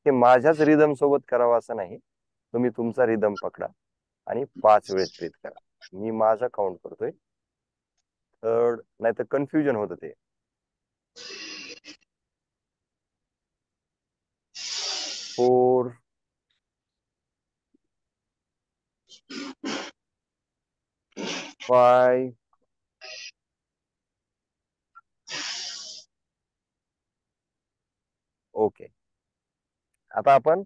हे माझ्याच रिदम सोबत करावं असं नाही, तुम्ही तुमचा रिदम पकडा आणि 5 वेळेस ब्रीथ करा. मी माझा काउंट करतोय. थर्ड, नाही तर कन्फ्युजन होतं ते. 4, 5, ओके. आता आपण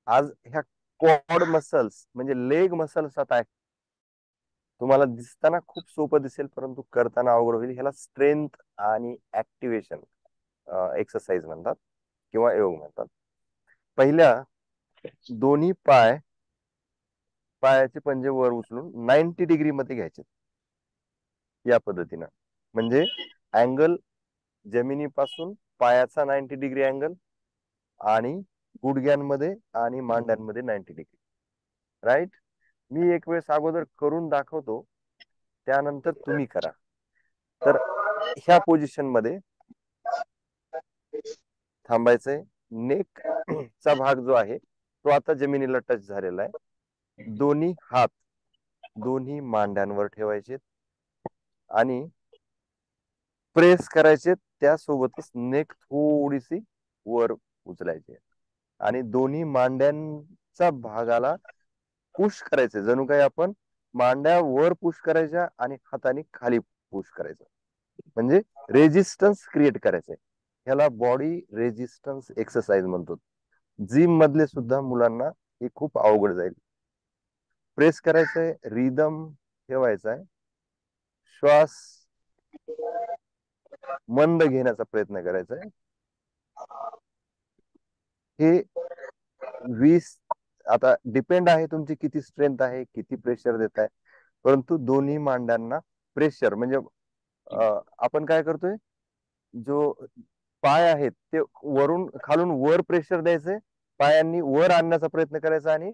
आज ह्या क्वाड मसल्स म्हणजे लेग मसल्स आता तुम्हाला दिसताना खूप सोपं दिसेल, परंतु करताना अवघड होईल. ह्याला स्ट्रेंथ आणि ऍक्टिव्हेशन एक्सरसाइज म्हणतात किंवा योग म्हणतात. पहिल्या दोन्ही पायाचे पंजे वर उचलून 90 डिग्री मध्ये घ्यायचे या पद्धतीनं. म्हणजे अँगल जमिनीपासून पायाचा 90 डिग्री अँगल आणि गुडघ्यांमध्ये आणि मांड्यांमध्ये 90 डिग्री. राईट. मी एक वेळेस अगोदर करून दाखवतो, त्यानंतर तुम्ही करा. तर ह्या पोझिशन मध्ये थांबायचंय. नेक चा भाग जो आहे तो आता जमिनीला टच झालेला आहे. दोन्ही हात दोन्ही मांड्यांवर ठेवायचे आणि प्रेस करायचे. त्यासोबतच नेक थोडीशी वर उचलायची आणि दोन्ही मांड्यांचा भागाला पुश करायचे, जणू काही आपण मांड्या वर पुश करायच्या आणि हाताने खाली पुश करायचं, म्हणजे रेजिस्टन्स क्रिएट करायचंय. ह्याला बॉडी रेजिस्टन्स एक्सरसाइज म्हणतो. जिम मधले सुद्धा मुलांना हे खूप अवघड जाईल. प्रेस करायचंय, रिदम ठेवायचा आहे, श्वास मंद घेण्याचा प्रयत्न करायचा आहे. हे 20, आता डिपेंड आहे तुमची किती स्ट्रेंथ आहे, किती प्रेशर देत आहे. परंतु दोन्ही मांड्यांना प्रेशर म्हणजे आपण काय करतोय, जो पाय आहेत ते वरून खालून वर प्रेशर द्यायचंय, पायांनी वर आणण्याचा प्रयत्न करायचा आणि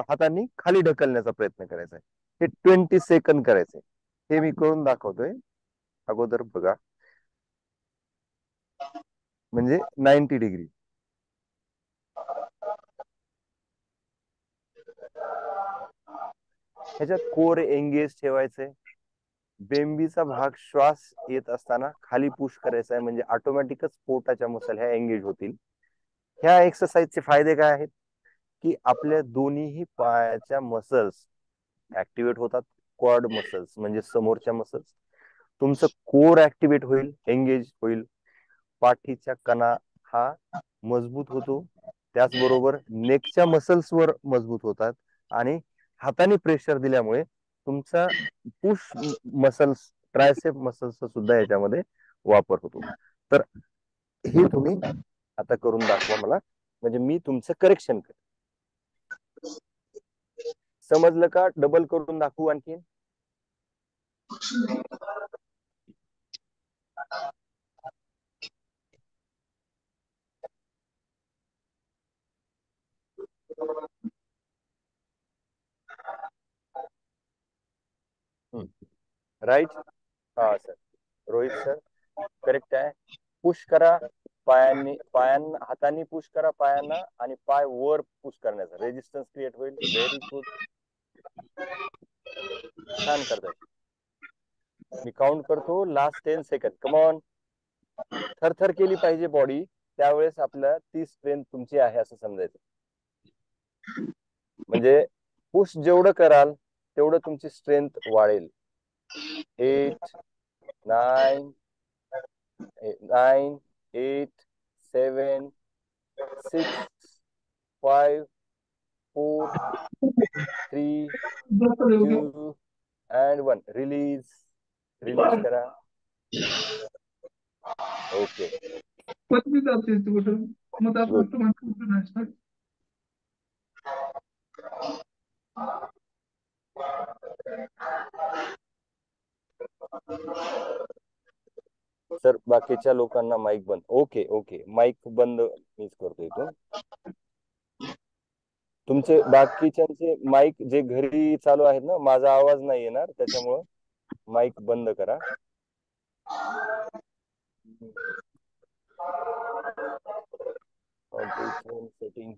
हातांनी खाली ढकलण्याचा प्रयत्न करायचा आहे. हे 20 सेकंद करायचंय. हे मी करून दाखवतोय. अगोदर बघा, म्हणजे 90 डिग्री. ह्याच्यात कोर एंगेज ठेवायचंय. बेंबीचा भाग श्वास येत असताना खाली पुश करायचा आहे, म्हणजे ऑटोमॅटिकच पोटाच्या मसल ह्या एंगेज होतील. ह्या एक्सरसाइजचे फायदे काय आहेत, की आपल्या दोन्हीही पायाच्या मसल्स ऍक्टिव्हेट होतात. क्वाड मसल्स म्हणजे समोरच्या मसल्स, तुमचं कोर ऍक्टिव्हेट होईल, एंगेज होईल. पाठीच्या कणा हा मजबूत होतो. त्याचबरोबर नेकच्या मसल्स वर मजबूत होतात आणि हाताने प्रेशर दिल्यामुळे तुमचा पुश मसल्स, ट्रायसेप मसल्सचा सुद्धा याच्यामध्ये वापर होतो. तर हे तुम्ही आता करून दाखवा मला, म्हणजे मी तुमचं करेक्शन करेन. समजलं का? डबल करून दाखवू आणखी? राईट. हा सर, रोहित सर करेक्ट आहे. पुश करा पायांनी, हातांनी पुश करा पायांना आणि पाय वर पुश करण्याचा रेजिस्टन्स क्रिएट होईल. व्हेरी गुड, छान करताय. मी काउंट करतो, लास्ट 10 सेकंड. Come on. थरथर केली पाहिजे बॉडी, त्यावेळेस आपल्याला ती स्ट्रेंथ तुमची आहे असं समजायचं. म्हणजे पुश जेवढं कराल तेवढं तुमची स्ट्रेंथ वाढेल. 8 9 9 8 7 6 5 4 3 2 and 1. रिलीज करा. Okay, good. सर बाकीच्या लोकांना माईक बंद. ओके ओके, माईक बंद मीच करतो इथून. तुमचे बाकीच्यांचे माईक जे घरी चालू आहेत ना, माझा आवाज नाही येणार, त्याच्यामुळं माईक बंद करा. सेटिंग.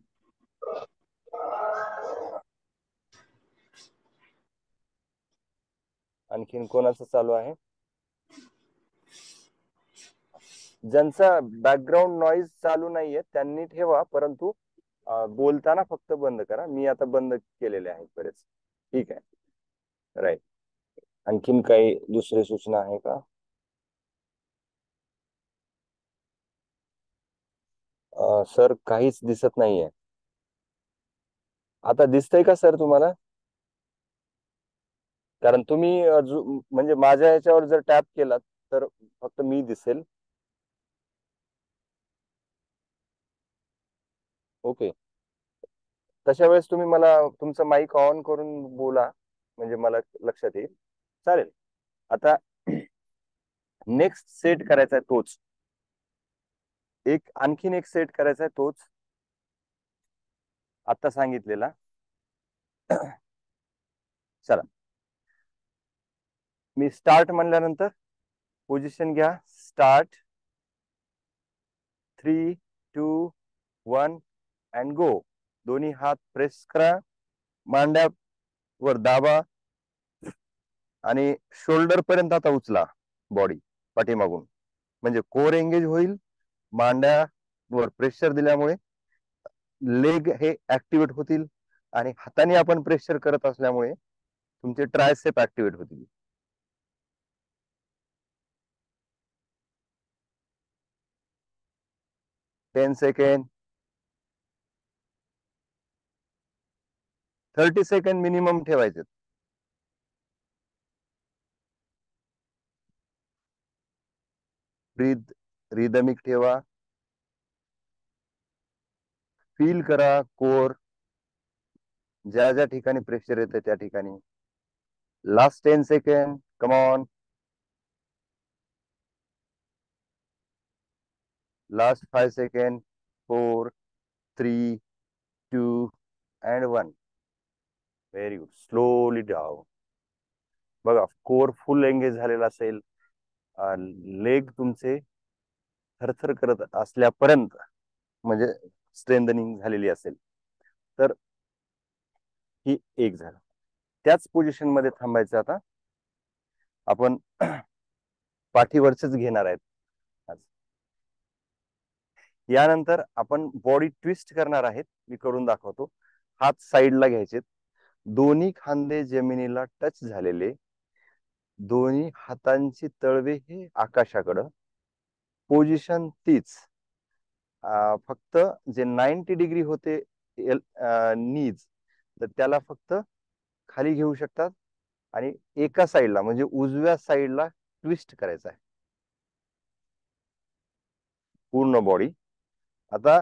आणखीन कोणाचं चालू आहे? ज्यांचा बॅकग्राऊंड नॉईज चालू नाहीये त्यांनी ठेवा, परंतु बोलताना फक्त बंद करा. मी आता बंद केलेले आहेत बरेच. ठीक आहे, राईट. आणखीन काही दुसरी सूचना आहे का? सर काहीच दिसत नाहीये. आता दिसतंय का सर तुम्हाला? कारण तुम्ही म्हणजे माझ्या याच्यावर जर टॅप केलात तर फक्त मी दिसेल. ओके, तशा वेळेस तुम्ही मला तुमचं माईक ऑन करून बोला, म्हणजे मला लक्षात येईल. चालेल. आता नेक्स्ट सेट करायचा आहे तोच, आणखीन एक सेट करायचा आहे तोच आता सांगितलेला. चला, मी स्टार्ट म्हणल्यानंतर पोझिशन घ्या. स्टार्ट. 3 2 1 and go. दोन्ही हात प्रेस करा, मांड्यावर दाबा आणि शोल्डर पर्यंत आता उचला बॉडी पाठीमागून, म्हणजे कोर एंगेज होईल. मांड्यावर प्रेशर दिल्यामुळे लेग हे ऍक्टिव्हेट होतील आणि हाताने आपण प्रेशर करत असल्यामुळे तुमचे ट्रायसेप ऍक्टिव्हेट होतील. टेन सेकंड, 30 सेकंड मिनिमम ठेवायचे. ब्रीद रिदमिक ठेवा. फील करा कोर, ज्या ज्या ठिकाणी प्रेशर येते त्या ठिकाणी. Last 10 second, come on. Last 5 second, 4, 3, 2 and 1. Very good. Slowly down. बघा कोर फुल एंगेज झालेला असेल, लेग तुमचे थरथर करत असल्यापर्यंत म्हणजे स्ट्रेंथनिंग झालेली असेल तर ही एक झालं. त्याच पोझिशन मध्ये थांबायचं. आता आपण पाठीवरचेच घेणार आहेत आज. यानंतर आपण बॉडी ट्विस्ट करणार आहेत. मी करून दाखवतो. हात साईडला घ्यायचे, दोन्ही खांदे जमिनीला टच झालेले, दोन्ही हातांची तळवे हे आकाशाकडं. पोझिशन तीच, फक्त जे 90 डिग्री होते नीज, तर त्याला फक्त खाली घेऊ शकतात आणि एका साईडला म्हणजे उजव्या साईडला ट्विस्ट करायचा आहे पूर्ण बॉडी. आता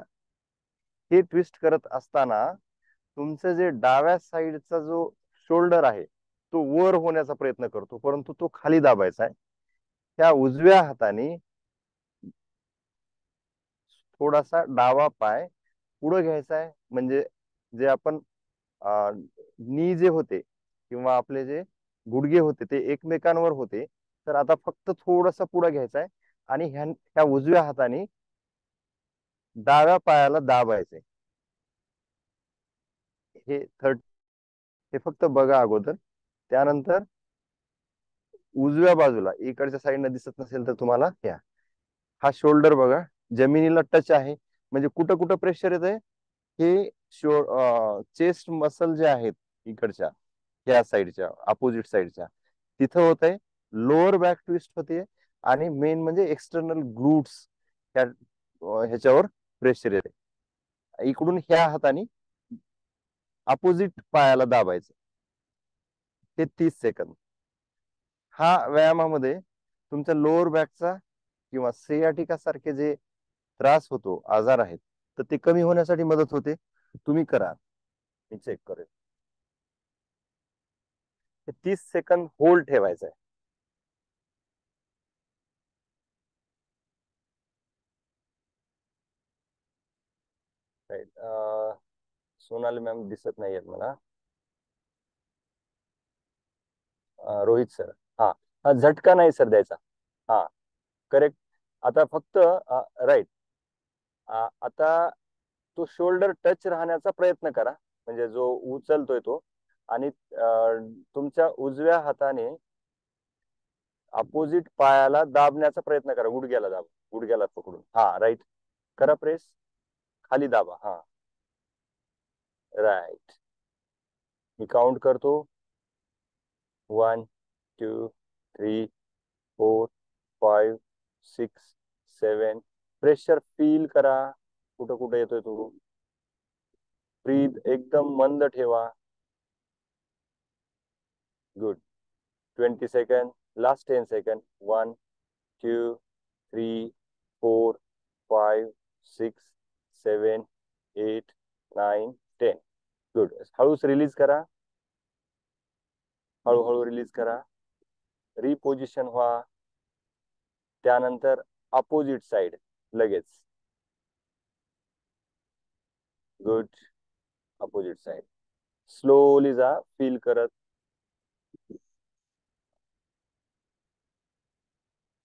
हे ट्विस्ट करत असताना तुमचं जे डाव्या साईडचा जो शोल्डर आहे तो वर होण्याचा प्रयत्न करतो, परंतु तो खाली दाबायचा आहे. त्या उजव्या हाताने थोडासा डावा पाय पुढे घ्यायचा आहे, म्हणजे जे आपण नी जे होते किंवा आपले जे गुडघे होते ते एकमेकांवर होते, तर आता फक्त थोडासा पुढे घ्यायचा आहे आणि ह्या उजव्या हाताने डाव्या पायाला दाबायचे. हे फक्त बघा अगोदर. त्यानंतर उजव्या बाजूला इकडच्या साईडने दिसत नसेल तर तुम्हाला हा शोल्डर बघा जमिनीला टच आहे, म्हणजे कुठं कुठं प्रेशर येत आहे हे चेस्ट मसल जे आहेत इकडच्या या साईडच्या अपोजिट साईडच्या तिथं होत आहे. लोअर बॅक ट्विस्ट होते आणि मेन म्हणजे एक्सटर्नल ग्लूट्स ह्याच्यावर प्रेशर येते. इकडून ह्या हाताने अपोजिट पायाला दाबायचं. हे 30 सेकंद. हा व्यायामामध्ये तुमच्या लोअर बॅकचा किंवा सियाटिका सारखे जे त्रास होतो, आजार आहेत, तर ते कमी होण्यासाठी मदत होते. तुम्ही करा, मी चेक करेन. 30 सेकंद होल्ड ठेवायचं आहे. सोनाली मॅम दिसत नाहीयेत मला. रोहित सर, हा झटका नाही सर द्यायचा. हा करेक्ट. आता फक्त राईट. आता तो शोल्डर टच राहण्याचा प्रयत्न करा, म्हणजे जो उचलतोय तो, आणि तुमच्या उजव्या हाताने अपोजिट पायाला दाबण्याचा प्रयत्न करा. गुडघ्याला दाब, गुडघ्याला पकडून. हा राईट करा, प्रेस खाली दाबा. हा राईट. मी काउंट करतो. 1, 2, 3, 4, 5, 6, 7. प्रेशर फील करा कुठं कुठं येतोय तो. ब्रीद एकदम मंद ठेवा. Good. 20 second. Last 10 second. 1, 2, 3, 4, 5, 6, 7, 8, 9, 10. Good. हळूच रिलीज करा. हळूहळू रिलीज करा. रिपोजिशन व्हा. त्यानंतर अपोजिट साइड लगेच. गुड. अपोजिट साइड स्लोली जा, फील करत.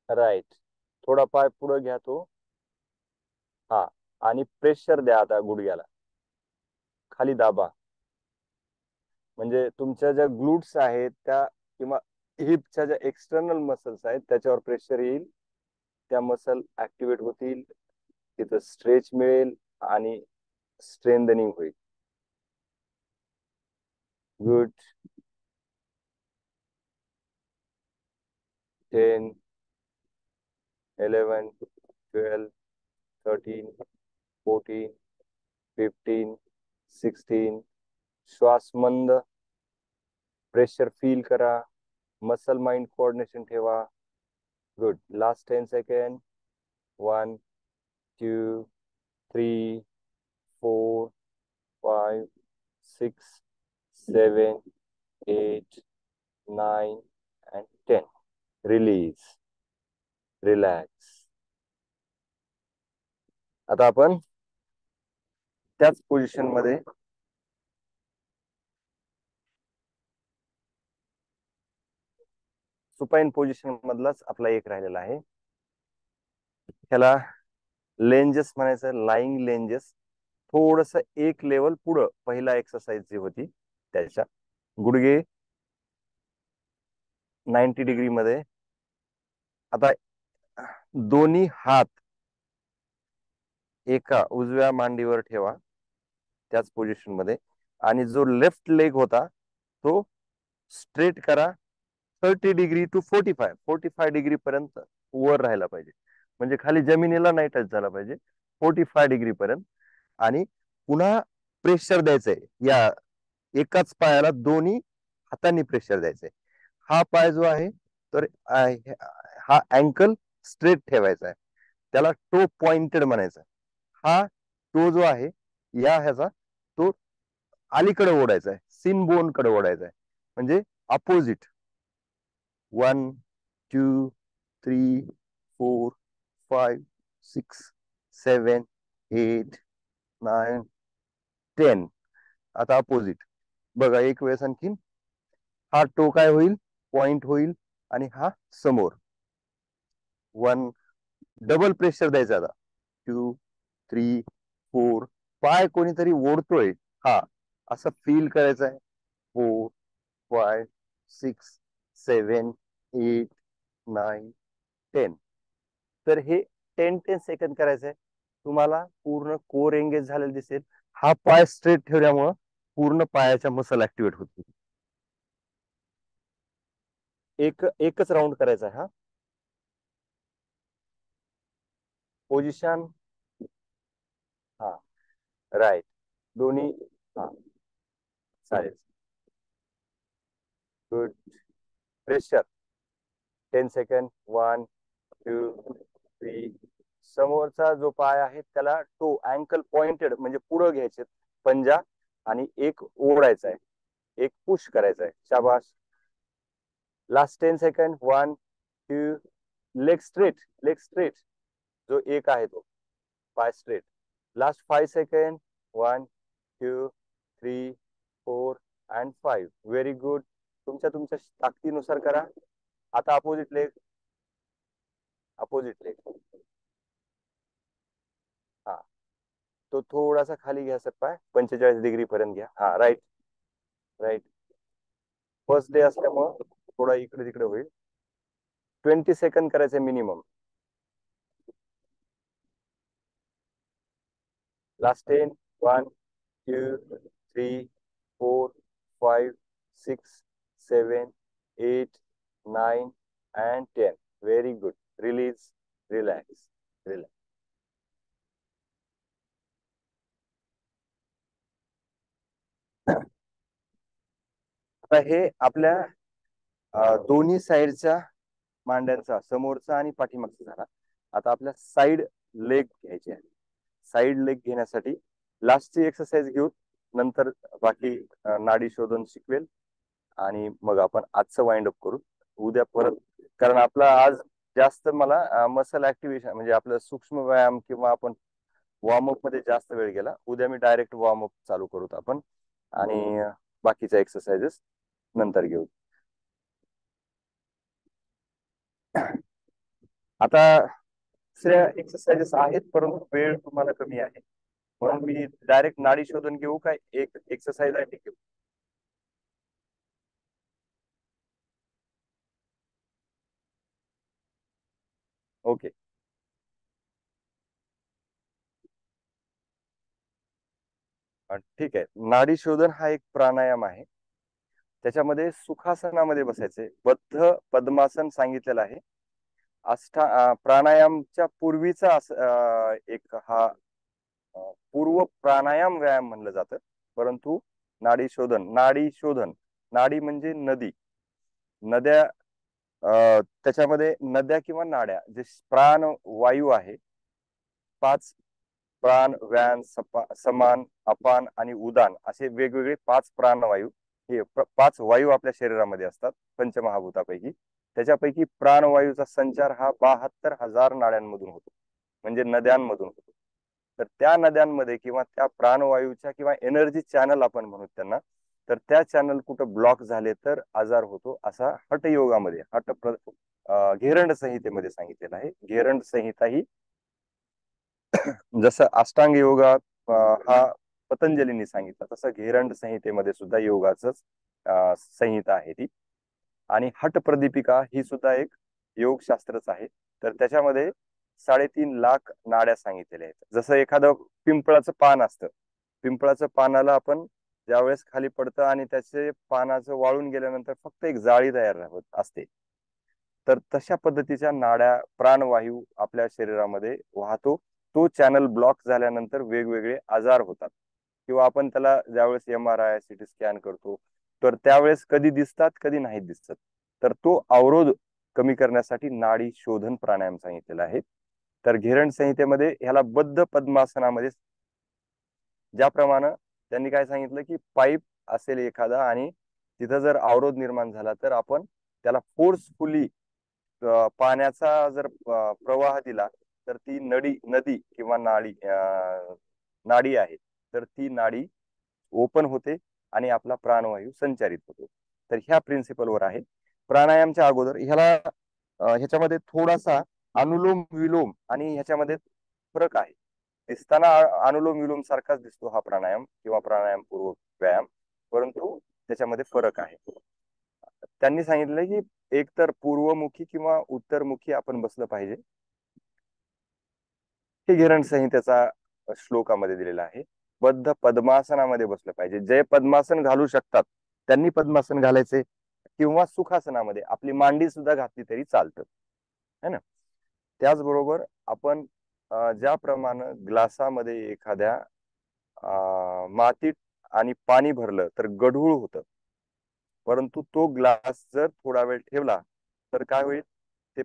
राईट. थोडा पाय पुढे घ्या तो. हा आणि प्रेशर द्या आता गुडघ्याला. खाली दाबा, म्हणजे तुमच्या ज्या ग्लूट्स आहेत त्या किंवा हिपच्या ज्या एक्सटर्नल मसल्स आहेत त्याच्यावर प्रेशर येईल. त्या मसल ऍक्टिव्हेट होतील, तिथं स्ट्रेच मिळेल आणि स्ट्रेंथनिंग होईल. गुड. 10, 11, 12, 13, 14, 15, 16. श्वास मंद, प्रेशर फील करा, मसल माइंड कोऑर्डिनेशन ठेवा. Good. Last 10 second. 1, 2, 3, 4, 5, 6, 7, 8, 9 and 10. Release. Relax. आता आपण त्याच पोझिशन मध्ये सुपाईन पोझिशन मधलाच आपला एक राहिलेला आहे. त्याला लेंजेस म्हणायचं, लाईंग लेंजेस. थोडस एक लेवल पुढं पहिला एक्सरसाइज जी होती त्याच्या. गुडघे 90 डिग्री मध्ये. आता दोन्ही हात एका उजव्या मांडीवर ठेवा त्याच पोझिशन मध्ये, आणि जो लेफ्ट लेग होता तो स्ट्रेट करा. 30 डिग्री टू 45 डिग्री पर्यंत वर राहायला पाहिजे, म्हणजे खाली जमिनीला नाही टच झाला पाहिजे. 45 डिग्री पर्यंत. आणि पुन्हा प्रेशर द्यायचंय या एकाच पायाला, दोन्ही हातांनी प्रेशर द्यायचंय. हा पाय जो आहे तर हा अँकल स्ट्रेट ठेवायचा आहे, त्याला टो पॉइंटेड म्हणायचं. हा टो जो आहे या ह्याचा तो अलीकडे ओढायचा आहे, सिन बोन कडे ओढायचा आहे, म्हणजे अपोजिट. 1, 2, 3, 4, 5, 6, 7, 8, 9, 10. आता अपोजिट बघा एक वेळेस आणखीन. हा टो काय होईल, पॉइंट होईल, आणि हा समोर. 1, डबल प्रेशर द्यायचा आता. 2, 3, 4. पाय कोणीतरी ओढतोय हा असं फील करायचं आहे. 4, 5, 6, 7, 8, 9, 10. तर हे 10 सेकंद करायचंय. तुम्हाला पूर्ण कोर एंगेज झालेलं दिसेल. हा पाय स्ट्रेट ठेवल्यामुळं पूर्ण पायाच्या मसल ऍक्टिव्हेट होतील. एकच राऊंड करायचा आहे हा. पोझिशन. हा, राईट. दोन्ही. हा, चालेल. गुड. Pressure 10 second. 1, 2, 3. समोरचा जो पाय आहे त्याला टो अँकल पॉइंटेड म्हणजे पुढे घ्यायचे पंजा, आणि एक ओढायचा आहे, एक पुश करायचा आहे. शाबास. Last 10 second. 1, 2. Leg straight. Leg straight जो एक आहे तो पाय straight. Last 5 second. 1, 2, 3, 4 and 5. Very good. तुमच्या तुमच्या ताकदीनुसार करा. आता अपोजिट लेग. Opposite leg. हा, तो थोडासा खाली घ्या सर, पाय 45 डिग्री पर्यंत घ्या. हा, राईट. राईट. फर्स्ट डे असल्यामुळं थोडा इकडे तिकडे होईल. 20 सेकंड करायचे minimum. Last 10. 1, 2, 3, 4, 5, 6, 7, 8, 9 and 10. Very good. Release. Relax. Relax. आता हे आपल्या दोन्ही साईडच्या मांड्यांचा, समोरचा आणि पाठीमागचा झाला. आता आपल्या साइड लेग घ्यायचे आहे. साइड लेग घेण्यासाठी लास्टची एक्सरसाइज घेऊ, नंतर बाकी नाडी शोधून शिकवेल, आणि मग आपण आजचं वाइंड अप करू उद्या परत. कारण आपला आज जास्त मला मसल ऍक्टिव्हेशन म्हणजे आपलं सूक्ष्म व्यायाम किंवा आपण वॉर्मअप मध्ये जास्त वेळ गेला. उद्या मी डायरेक्ट वॉर्मअप चालू करूत आपण, आणि बाकीच्या एक्सरसाइजेस नंतर घेऊ. आता दुसऱ्या एक्सरसाइजेस आहेत, परंतु वेळ तुम्हाला कमी आहे, म्हणून मी डायरेक्ट नाडी शोधून घेऊ काय एक एक्सरसाइज आहे ते घेऊ. ओके. ठीक आहे. नाडी शोधन हा एक प्राणायाम आहे. त्याच्यामध्ये सुखासनामध्ये बसायचे, बद्ध पद्मासन सांगितलेलं आहे. प्राणायामच्या पूर्वीचा एक हा पूर्व प्राणायाम व्यायाम म्हणलं जातं. परंतु नाडी शोधन, नाडी म्हणजे नदी, नद्या, त्याच्यामध्ये नद्या किंवा नाड्या, जे प्राण वायू आहे, 5 प्राण, व्यान, समान, अपान आणि उदान, असे वेगवेगळे 5 प्राणवायू, हे 5 वायू आपल्या शरीरामध्ये असतात पंचमहाभूतापैकी. त्याच्यापैकी प्राणवायूचा संचार हा 72,000 नाड्यांमधून होतो, म्हणजे नद्यांमधून होतो. तर त्या नद्यांमध्ये किंवा त्या प्राणवायूच्या किंवा एनर्जी चॅनल आपण म्हणू त्यांना, तर त्या चॅनल कुठं ब्लॉक झाले तर आजार होतो, असा हठयोगामध्ये घेरंड संहितेमध्ये सांगितलेलं आहे. घेरंड संहिता ही जसं अष्टांग योगा हा पतंजलींनी सांगितला, तसं घेरंड संहितेमध्ये सुद्धा योगाच संहिता आहे ती. आणि हट प्रदीपिका ही सुद्धा एक योगशास्त्रच आहे. तर त्याच्यामध्ये 3.5 लाख नाड्या सांगितलेल्या आहेत. जसं एखादं पिंपळाचं पान असतं, पिंपळाचं पानाला आपण ज्यावेळेस खाली पडतं आणि त्याचे पानाचं वाळून गेल्यानंतर फक्त एक जाळी तयार होत असते, तर तशा पद्धतीच्या नाड्या, प्राणवायू आपल्या शरीरामध्ये वाहतो. तो चॅनल ब्लॉक झाल्यानंतर वेगवेगळे आजार होतात, किंवा आपण त्याला ज्यावेळेस MRI, CT स्कॅन करतो, तर त्यावेळेस कधी दिसतात कधी नाही दिसत. तर तो अवरोध कमी करण्यासाठी नाडी शोधन प्राणायाम सांगितलेला आहे. तर घेरंड संहितेमध्ये ह्याला बद्ध पद्मासनामध्ये, ज्याप्रमाणे त्यांनी काय सांगितलं की पाईप असेल एखादा आणि तिथं जर अवरोध निर्माण झाला तर आपण त्याला फोर्सफुली पाण्याचा जर प्रवाह दिला तर ती नदी किंवा नाडी आहे, तर ती नाडी ओपन होते आणि आपला प्राणवायू संचारित होतो. तर ह्या प्रिन्सिपलवर आहे. प्राणायामच्या अगोदर ह्याच्यामध्ये थोडासा अनुलोम विलोम आणि ह्याच्यामध्ये फरक आहे. दिसताना अनुलोम विलोम सारखाच दिसतो हा प्राणायाम किंवा प्राणायाम पूर्व व्यायाम, परंतु त्याच्यामध्ये फरक आहे. त्यांनी सांगितलं की एकतर पूर्वमुखी किंवा उत्तरमुखी आपण बसलं पाहिजे. हे घेरंड संहितेचा श्लोकामध्ये दिलेला आहे. बद्ध पद्मासनामध्ये बसलं पाहिजे. जे पद्मासन घालू शकतात त्यांनी पद्मासन घालायचे, किंवा सुखासनामध्ये आपली मांडी सुद्धा घातली तरी चालतं, है ना. त्याचबरोबर आपण ज्याप्रमाणे ग्लासामध्ये एखाद्या मातीत आणि पाणी भरलं तर गढूळ होतं, परंतु तो ग्लास जर थोडा वेळ ठेवला तर काय होईल, ते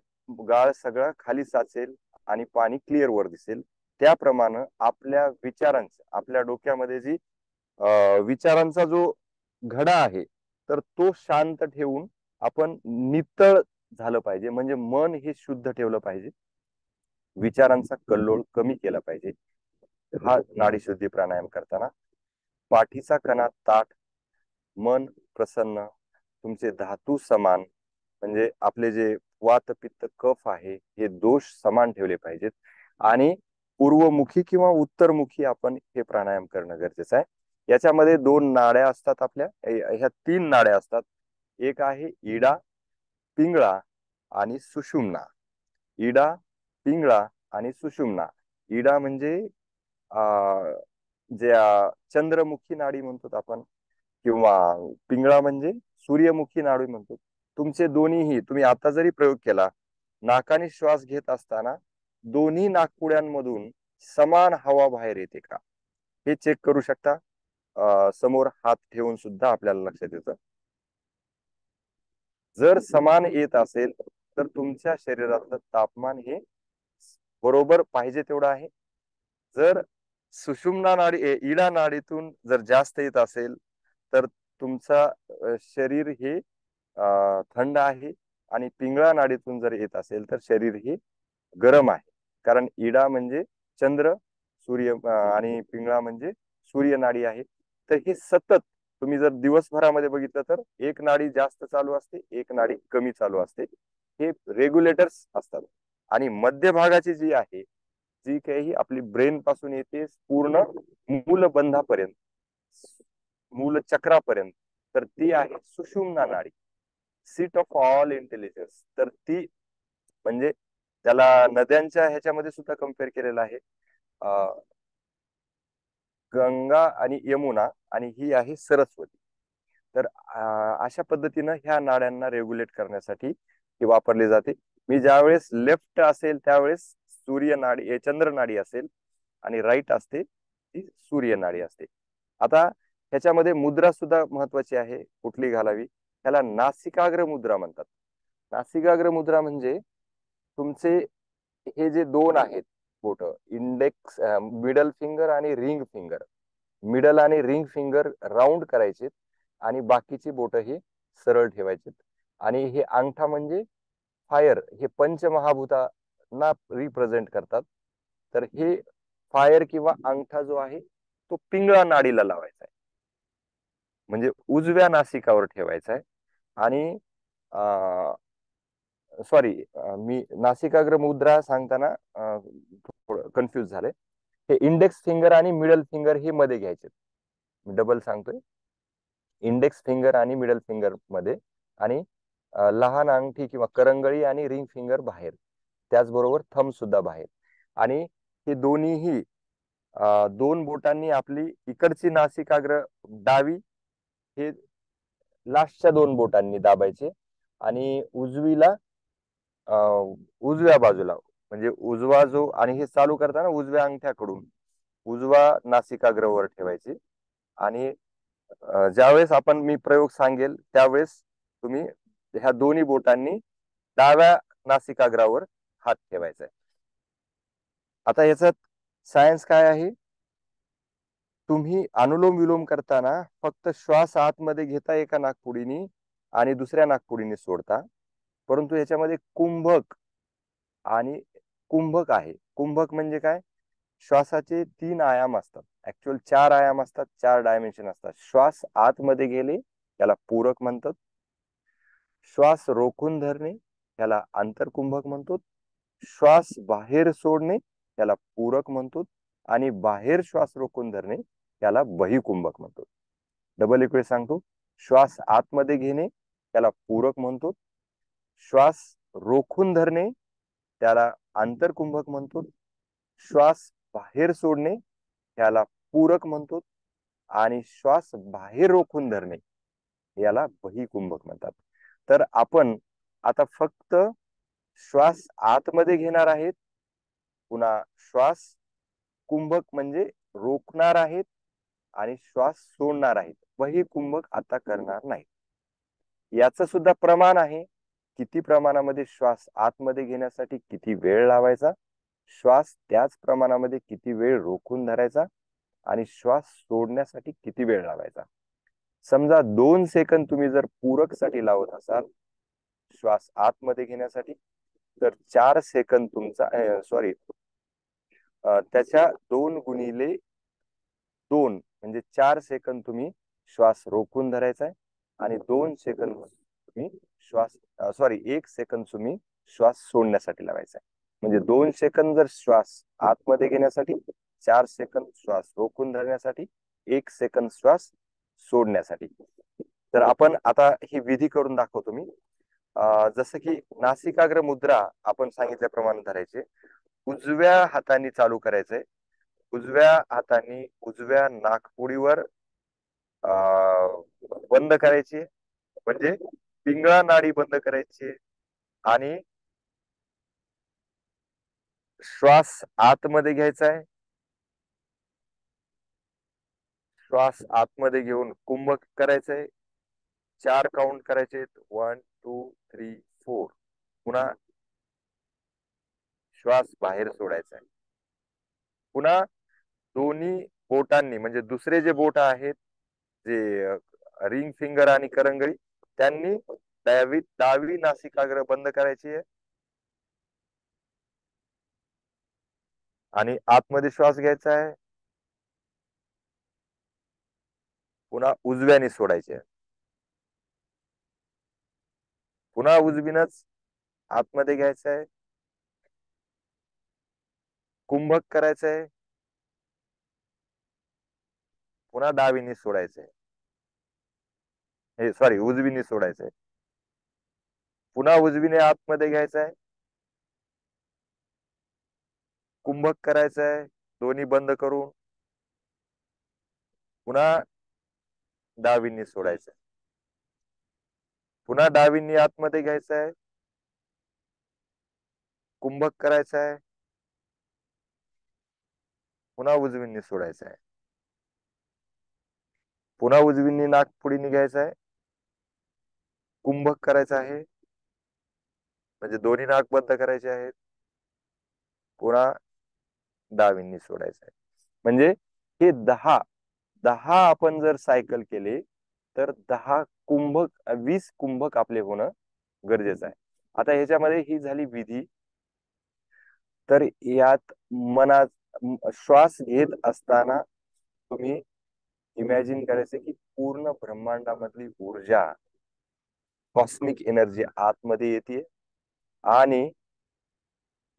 गाळ सगळं खाली साचेल आणि पाणी क्लिअर वर दिसेल. त्याप्रमाणे आपल्या डोक्यामध्ये जी विचारांचा जो घडा आहे, तर तो शांत ठेवून आपण नितळ झालं पाहिजे, म्हणजे मन हे शुद्ध ठेवलं पाहिजे, विचारांचा कल्लोळ कमी केला पाहिजे. हा नाडीशुद्धी प्राणायाम करताना पाठीचा कणा ताठ, मन प्रसन्न, तुमचे धातू समान, म्हणजे आपले जे वात पित्त कफ आहे हे दोष समान ठेवले पाहिजेत, आणि पूर्वमुखी किंवा उत्तरमुखी आपण हे प्राणायाम करणं गरजेचं आहे. याच्यामध्ये 2 नाड्या असतात, आपल्या ह्या 3 नाड्या असतात. एक आहे इडा, पिंगळा आणि सुषुम्ना. इडा, पिंगळा आणि सुषुम्ना. इडा म्हणजे जे चंद्रमुखी नाडी म्हणतो आपण, किंवा पिंगळा म्हणजे सूर्यमुखी नाडी म्हणतो. तुमचे दोन्हीही, तुम्ही आता जरी प्रयोग केला, नाकाने श्वास घेत असताना दोन्ही नाकपुड्यांमधून समान हवा बाहेर येते का, हे चेक करू शकता. समोर हात ठेवून सुद्धा आपल्याला लक्षात येतं. जर समान येत असेल तर तुमच्या शरीरातलं तापमान हे बरोबर पाहिजे तेवढं आहे. जर सुषुम्ना नाडी, इडा नाडीतून जर जास्त येत असेल तर तुमचा शरीर हे थंड आहे, आणि पिंगळा नाडीतून जर येत असेल तर शरीर हे गरम आहे. कारण इडा म्हणजे चंद्र, सूर्य, आणि पिंगळा म्हणजे सूर्य नाडी आहे. तर हे सतत तुम्ही जर दिवसभरामध्ये बघितलं तर एक नाडी जास्त चालू असते, एक नाडी कमी चालू असते. हे रेग्युलेटर्स असतात. आणि मध्यभागाची जी आहे, जी काही आपली ब्रेन पासून येते पूर्ण मूलबंधापर्यंत, मूल चक्रापर्यंत, तर ती आहे सुषुम्ना नाडी, सीट ऑफ ऑल इंटेलिजन्स. तर ती म्हणजे त्याला नद्यांच्या ह्याच्यामध्ये सुद्धा कम्पेअर केलेलं आहे, गंगा आणि यमुना, आणि ही आहे सरस्वती. तर अशा पद्धतीनं ह्या नाड्यांना रेग्युलेट करण्यासाठी ही वापरली जाते. मी ज्यावेळेस लेफ्ट असेल त्यावेळेस सूर्य नाडी चंद्र नाडी असेल आणि राईट असते ती सूर्य नाडी असते. आता ह्याच्यामध्ये मुद्रा सुद्धा महत्वाची आहे, कुठली घालावी. त्याला नासिकाग्र मुद्रा म्हणतात. नासिकाग्र मुद्रा म्हणजे तुमचे हे जे दोन आहेत बोट, इंडेक्स मिडल फिंगर आणि रिंग फिंगर, मिडल आणि रिंग फिंगर राऊंड करायचे आणि बाकीची बोट हे सरळ ठेवायचे. आणि हे अंगठा म्हणजे फायर, हे पंचमहाभूतांना रिप्रेझेंट करतात. तर हे फायर किंवा अंगठा जो आहे तो पिंगळा नाडीला लावायचा आहे, म्हणजे उजव्या नासिकावर ठेवायचा आहे. आणि सॉरी, मी नासिकाग्र मुद्रा सांगताना थोडं कन्फ्युज झाले. हे इंडेक्स फिंगर आणि मिडल फिंगर हे मध्ये घ्यायचे. मी डबल सांगतोय, इंडेक्स फिंगर आणि मिडल फिंगर मध्ये, आणि लहान अंगठी किंवा करंगळी आणि रिंग फिंगर बाहेर, त्याचबरोबर थंब सुद्धा बाहेर. आणि हे दोन्हीही दोन बोटांनी आपली इकडची नासिकाग्र डावी हे लास्टच्या दोन बोटांनी दाबायचे आणि उजवीला उजव्या बाजूला, म्हणजे उजवा जो, आणि हे चालू करताना उजव्या अंगठ्याकडून उजवा नासिकाग्रवर ठेवायची. आणि ज्यावेळेस मी प्रयोग सांगेल त्यावेळेस तुम्ही ह्या दोन्ही बोटांनी डाव्या नासिकाग्रावर हात ठेवायचा आहे. आता याच्यात सायन्स काय आहे, तुम्ही अनुलोम विलोम करताना फक्त श्वास आतमध्ये घेता एका नाकपुडीनी आणि दुसऱ्या नाकपुडीने सोडता, परंतु याच्यामध्ये कुंभक आहे. कुंभक म्हणजे काय, श्वासाचे 3 आयाम असतात, ऍक्च्युअल 4 आयाम असतात, 4 डायमेन्शन असतात. श्वास आतमध्ये गेले त्याला पूरक म्हणतात, श्वास रोखून धरणे त्याला आंतरकुंभक म्हणतो, श्वास बाहेर सोडणे त्याला पूरक म्हणतो, आणि बाहेर श्वास रोखून धरणे त्याला बहिकुंभक म्हणतो. डबल एक वेळ सांगतो, श्वास आतमध्ये घेणे त्याला पूरक म्हणतो, श्वास रोखून धरणे त्याला आंतरकुंभक म्हणतो, श्वास बाहेर सोडणे त्याला पूरक म्हणतो, आणि श्वास बाहेर रोखून धरणे याला बहिकुंभक म्हणतात. तर आपण आता फक्त श्वास आतमध्ये घेणार आहेत, पुन्हा श्वास कुंभक म्हणजे रोखणार आहेत, आणि श्वास सोडणार आहेत, बहिकुंभक आता करणार नाही. याचं सुद्धा प्रमाण आहे, किती प्रमाणामध्ये श्वास आतमध्ये घेण्यासाठी किती वेळ लावायचा, श्वास त्याच प्रमाणामध्ये किती वेळ रोखून धरायचा, आणि श्वास सोडण्यासाठी किती वेळ लावायचा. समजा 2 सेकंद तुम्ही जर पूरक साठी लावत असाल श्वास आतमध्ये घेण्यासाठी, तर 4 सेकंद तुमचा त्याच्या 2 गुणिले 2 म्हणजे 4 सेकंद तुम्ही श्वास रोखून धरायचा आहे, आणि 2 सेकंद तुम्ही श्वास 1 सेकंद तुम्ही श्वास सोडण्यासाठी लावायचा आहे. म्हणजे 2 सेकंद जर श्वास आतमध्ये घेण्यासाठी, 4 सेकंद श्वास रोखून धरण्यासाठी, 1 सेकंद श्वास सोडण्यासाठी. तर आपण आता ही विधी करून दाखवतो मी. जसं की नासिकाग्र मुद्रा आपण सांगितल्याप्रमाणे धरायचे, उजव्या हाताने चालू करायचंय, उजव्या हाताने उजव्या नाकपुडीवर बंद करायची, म्हणजे पिंगळा नाडी बंद करायची, आणि श्वास आतमध्ये घ्यायचा आहे, श्वास आतमध्ये घेऊन कुंभक करायचंय, 4 काउंट करायचे, 1 2 3 4, पुन्हा श्वास बाहेर सोडायचा आहे. पुन्हा दोन्ही बोटांनी, म्हणजे दुसरे जे बोट आहेत जे रिंग फिंगर आणि करंगळी, त्यांनी डावी नासिकाग्र बंद करायची आहे, आणि आतमध्ये श्वास घ्यायचा आहे, पुन्हा उजव्याने सोडायचे आहे, पुन्हा उजवीनच आतमध्ये घ्यायचं आहे, कुंभक करायचं आहे, पुन्हा डावीने सोडायचंय, हे सॉरी उजवीने सोडायचंय, पुन्हा उजवीने आतमध्ये घ्यायचं आहे, कुंभक करायचं आहे दोन्ही बंद करून, पुन्हा डावीने सोडायचंय. पुन्हा डावींनी आतमध्ये घ्यायचं आहे, कुंभक करायचं आहे, पुन्हा उजवींनी सोडायचं आहे, पुन्हा उजवींनी नाकपुडीने घ्यायचं आहे, कुंभक करायचं आहे, म्हणजे दोन्ही नाक बंद करायचे आहेत, पुन्हा डावींनी सोडायचं आहे. म्हणजे हे 10 10 आपण जर सायकल केले तर 10 कुंभक 20 कुंभक आपले होणं गरजेचं आहे. आता ह्याच्यामध्ये ही झाली विधी. तर यात श्वास घेत असताना तुम्ही इमॅजिन करायचं की पूर्ण ब्रह्मांडामधली ऊर्जा, कॉस्मिक एनर्जी आतमध्ये येते आणि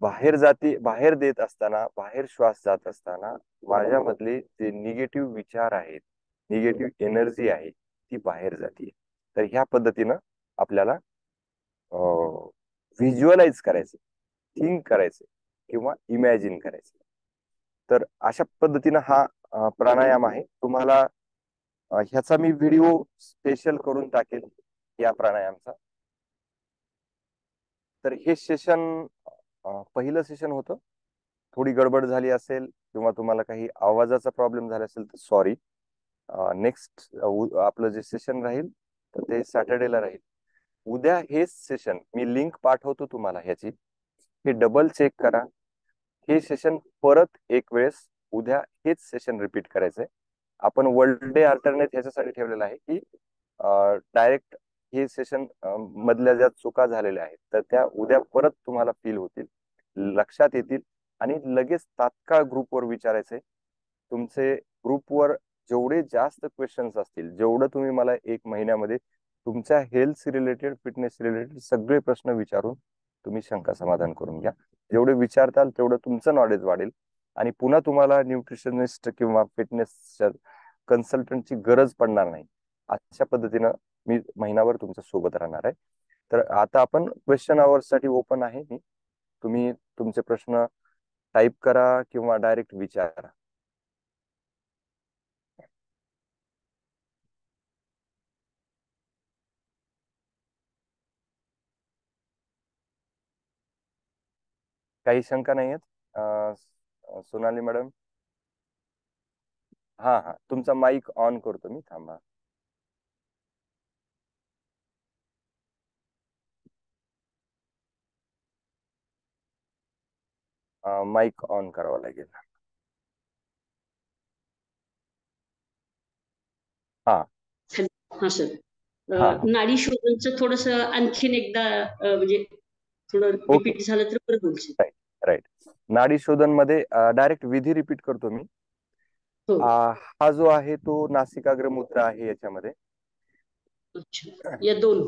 बाहेर देत असताना, बाहेर श्वास जात असताना माझ्यामधले जे निगेटिव्ह विचार आहेत, निगेटिव्ह एनर्जी आहे ती बाहेर जाते. तर ह्या पद्धतीनं आपल्याला व्हिज्युअलाइज करायचं, थिंक करायचं किंवा इमॅजिन करायचं. तर अशा पद्धतीनं हा प्राणायाम आहे. तुम्हाला ह्याचा मी व्हिडिओ स्पेशल करून टाकेल या प्राणायामचा. तर हे सेशन पहिलं सेशन होतं. थोडी गडबड झाली असेल किंवा तुम्हाला काही आवाजाचा प्रॉब्लेम झाला असेल तर सॉरी. नेक्स्ट आपलं जे सेशन राहील तर ते सॅटर्डेला राहील. उद्या हेच सेशन मी लिंक पाठवतो तुम्हाला ह्याची, हे डबल चेक करा. हे सेशन परत एक वेळेस उद्या हेच सेशन रिपीट करायचंय. आपण वर्ल्ड डे अल्टरनेट ह्याच्यासाठी ठेवलेलं आहे की डायरेक्ट हे सेशन मधल्या ज्या चुका झालेल्या आहेत तर त्या उद्या परत तुम्हाला फील होतील, लक्षात येतील आणि लगेच तात्काळ ग्रुपवर विचारायचे. तुमचे ग्रुपवर जेवढे जास्त क्वेश्चन्स असतील, जेवढं तुम्ही मला एक महिन्यामध्ये तुमच्या हेल्थ रिलेटेड, फिटनेस रिलेटेड सगळे प्रश्न विचारून तुम्ही शंका समाधान करून घ्या. जेवढे विचारताल तेवढं तुमचं नॉलेज वाढेल आणि पुन्हा तुम्हाला न्यूट्रिशनिस्ट किंवा फिटनेस कन्सल्टंटची गरज पडणार नाही. अशा पद्धतीनं मी महिनाभर तुमच्या सोबत राहणार आहे. तर आता आपण क्वेश्चन आवर्स साठी ओपन आहे मी. तुम्ही तुमचे प्रश्न टाईप करा किंवा डायरेक्ट विचारा. काही शंका नाही आहेत? सोनाली मॅडम, हा हा, तुमचा माईक ऑन करतो मी, थांबा. माईक ऑन करावा लागेल. हा हा सर. हा हा, नाडी शोधनचं थोडस आणखीन एकदा म्हणजे थोडं ओके, रिपीट झालं तर बरं होईल सर. Right right. नाडी शोधन मध्ये डायरेक्ट विधी रिपीट करतो मी. हो. हा जो आहे तो नासिकाग्र मुद्रा आहे याच्यामध्ये. अच्छा, या दोन,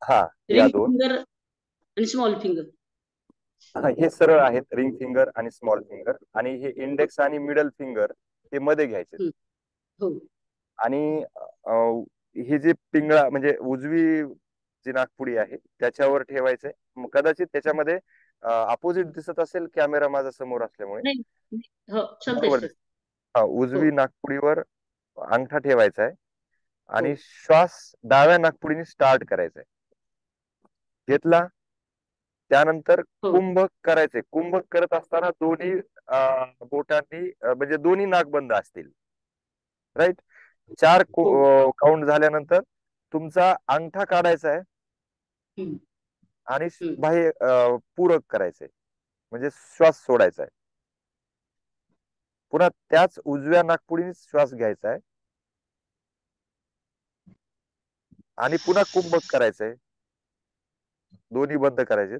हा, या रिंग दोन. फिंगर आणि स्मॉल फिंगर. हे सरळ आहेत, रिंग फिंगर आणि स्मॉल फिंगर. आणि हे इंडेक्स आणि मिडल फिंगर ते मध्ये घ्यायचे. हो. आणि हे जे पिंगळा म्हणजे उजवी जी नागपुडी आहे त्याच्यावर ठेवायचंय. कदाचित त्याच्यामध्ये अपोजिट दिसत असेल कॅमेरा माझा समोर असल्यामुळे. नाही, हो चालतंय बरोबर सर. दिसत. हा, हो उजवी नागपुडीवर अंगठा ठेवायचा आहे हो आणि श्वास डाव्या नागपुडीने स्टार्ट करायचा आहे. घेतला, त्यानंतर हो कुंभक करायचे. कुंभक करत असताना दोन्ही बोटांनी म्हणजे दोन्ही नाक बंद असतील. राईट. 4 हो. काउंट झाल्यानंतर तुमचा अंगठा काढायचा आहे हम्म, आणि हम्म. बाहेर पूरक करायचंय, म्हणजे श्वास सोडायचा आहे. पुन्हा त्याच उजव्या नाकपुडीने श्वास घ्यायचा आहे आणि पुन्हा कुंभक करायचंय, दोन्ही बंद करायचे.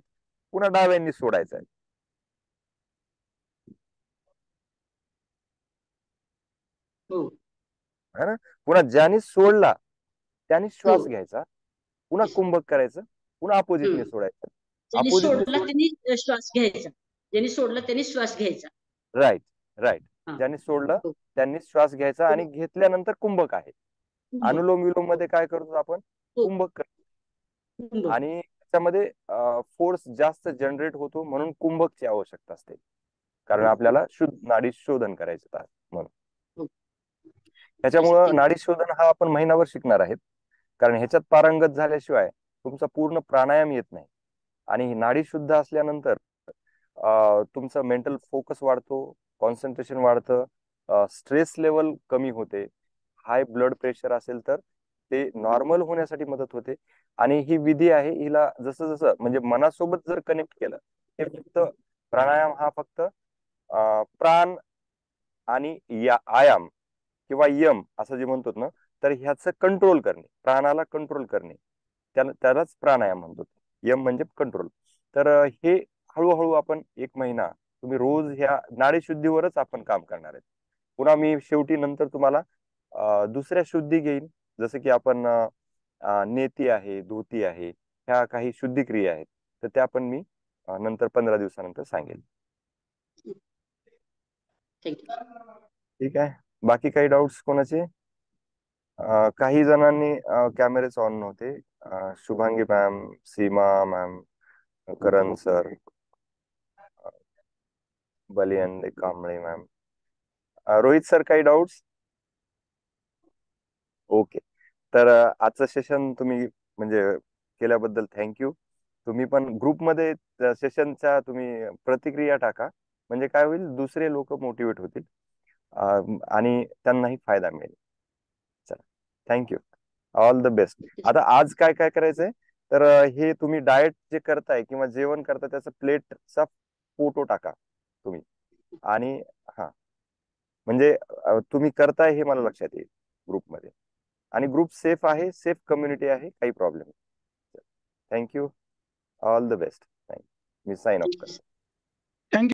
पुन्हा डाव्यांनी सोडायचं आहे. हो है ना. पुन्हा ज्याने सोडला त्याने हो. श्वास घ्यायचा, पुन्हा कुंभक करायचं, पुन्हा अपोजिटने हम्म. सोडायचं. ज्यांनी अपोजिटने सोडला सोड त्यांनी श्वास घ्यायचा. ज्यांनी सोडला त्यांनी श्वास घ्यायचा. Right right. हा. ज्यांनी सोडलं हो. त्यांनी श्वास घ्यायचा हो. आणि घेतल्यानंतर कुंभक आहे. कुंभक. अनुलोम विलोम मध्ये काय करतो आपण, हो. कुंभक करतो. कुंभक. आणि त्याच्यामध्ये फोर्स जास्त जनरेट होतो म्हणून कुंभकची आवश्यकता असते, कारण हो. आपल्याला शुद्ध नाडी शोधन करायचं आहे म्हणून. हो. त्याच्यामुळं ठीक. नाडी शोधन हा आपण महिनाभर शिकणार आहेत, कारण ह्याच्यात पारंगत झाल्याशिवाय तुमचा पूर्ण प्राणायाम येत नाही. आणि नाडी शुद्ध असल्यानंतर तुमचं मेंटल फोकस वाढतो, कॉन्सन्ट्रेशन वाढतं, स्ट्रेस लेवल कमी होते. हाय ब्लड प्रेशर असेल तर ते नॉर्मल होण्यासाठी मदत होते. आणि ही विधी आहे, हिला जसं जसं म्हणजे मनासोबत जर कनेक्ट केलं, हे फक्त प्राणायाम हा फक्त प्राण आणि आयाम किंवा यम असं जे म्हणतो ना, तर ह्याचं कंट्रोल करणे, प्राणाला कंट्रोल करणे, त्यालाच प्राणायाम म्हणतो. यम म्हणजे कंट्रोल. तर हे हळूहळू आपण 1 महिना तुम्ही रोज ह्या नाडीशुद्धीवरच आपण काम करणार आहेत. पुन्हा मी शेवटी नंतर तुम्हाला दुसऱ्या शुद्धी घेईन, जसं की आपण नेती आहे, धोती आहे, ह्या काही शुद्धी क्रिया आहेत, तर त्या पण मी नंतर 15 दिवसानंतर सांगेल. थँक्यू. ठीक आहे. बाकी काही डाऊट्स कोणाचे? काही जणांनी कॅमेरेच ऑन नव्हते. Shubhangi ma'am, Seema ma'am, Karan sir, Balian Kamble ma'am, Rohit sir, काही डाऊट्स? ओके. तर आजचं सेशन तुम्ही म्हणजे केल्याबद्दल थँक्यू. तुम्ही पण ग्रुपमध्ये सेशनच्या तुम्ही प्रतिक्रिया टाका, म्हणजे काय होईल, दुसरे लोक मोटिवेट होतील आणि त्यांनाही फायदा मिळेल. चला, थँक्यू. All the best. आता आज काय काय करायचंय, तर हे तुम्ही डाएट जे करताय किंवा जेवण करताय त्याचा प्लेटचा फोटो टाका तुम्ही. आणि हा म्हणजे तुम्ही करताय हे मला लक्षात येईल ग्रुपमध्ये. आणि ग्रुप सेफ आहे, सेफ कम्युनिटी आहे, काही प्रॉब्लेम नाही. Thank you. All the best. Thank you. मी साइन ऑफ करतो.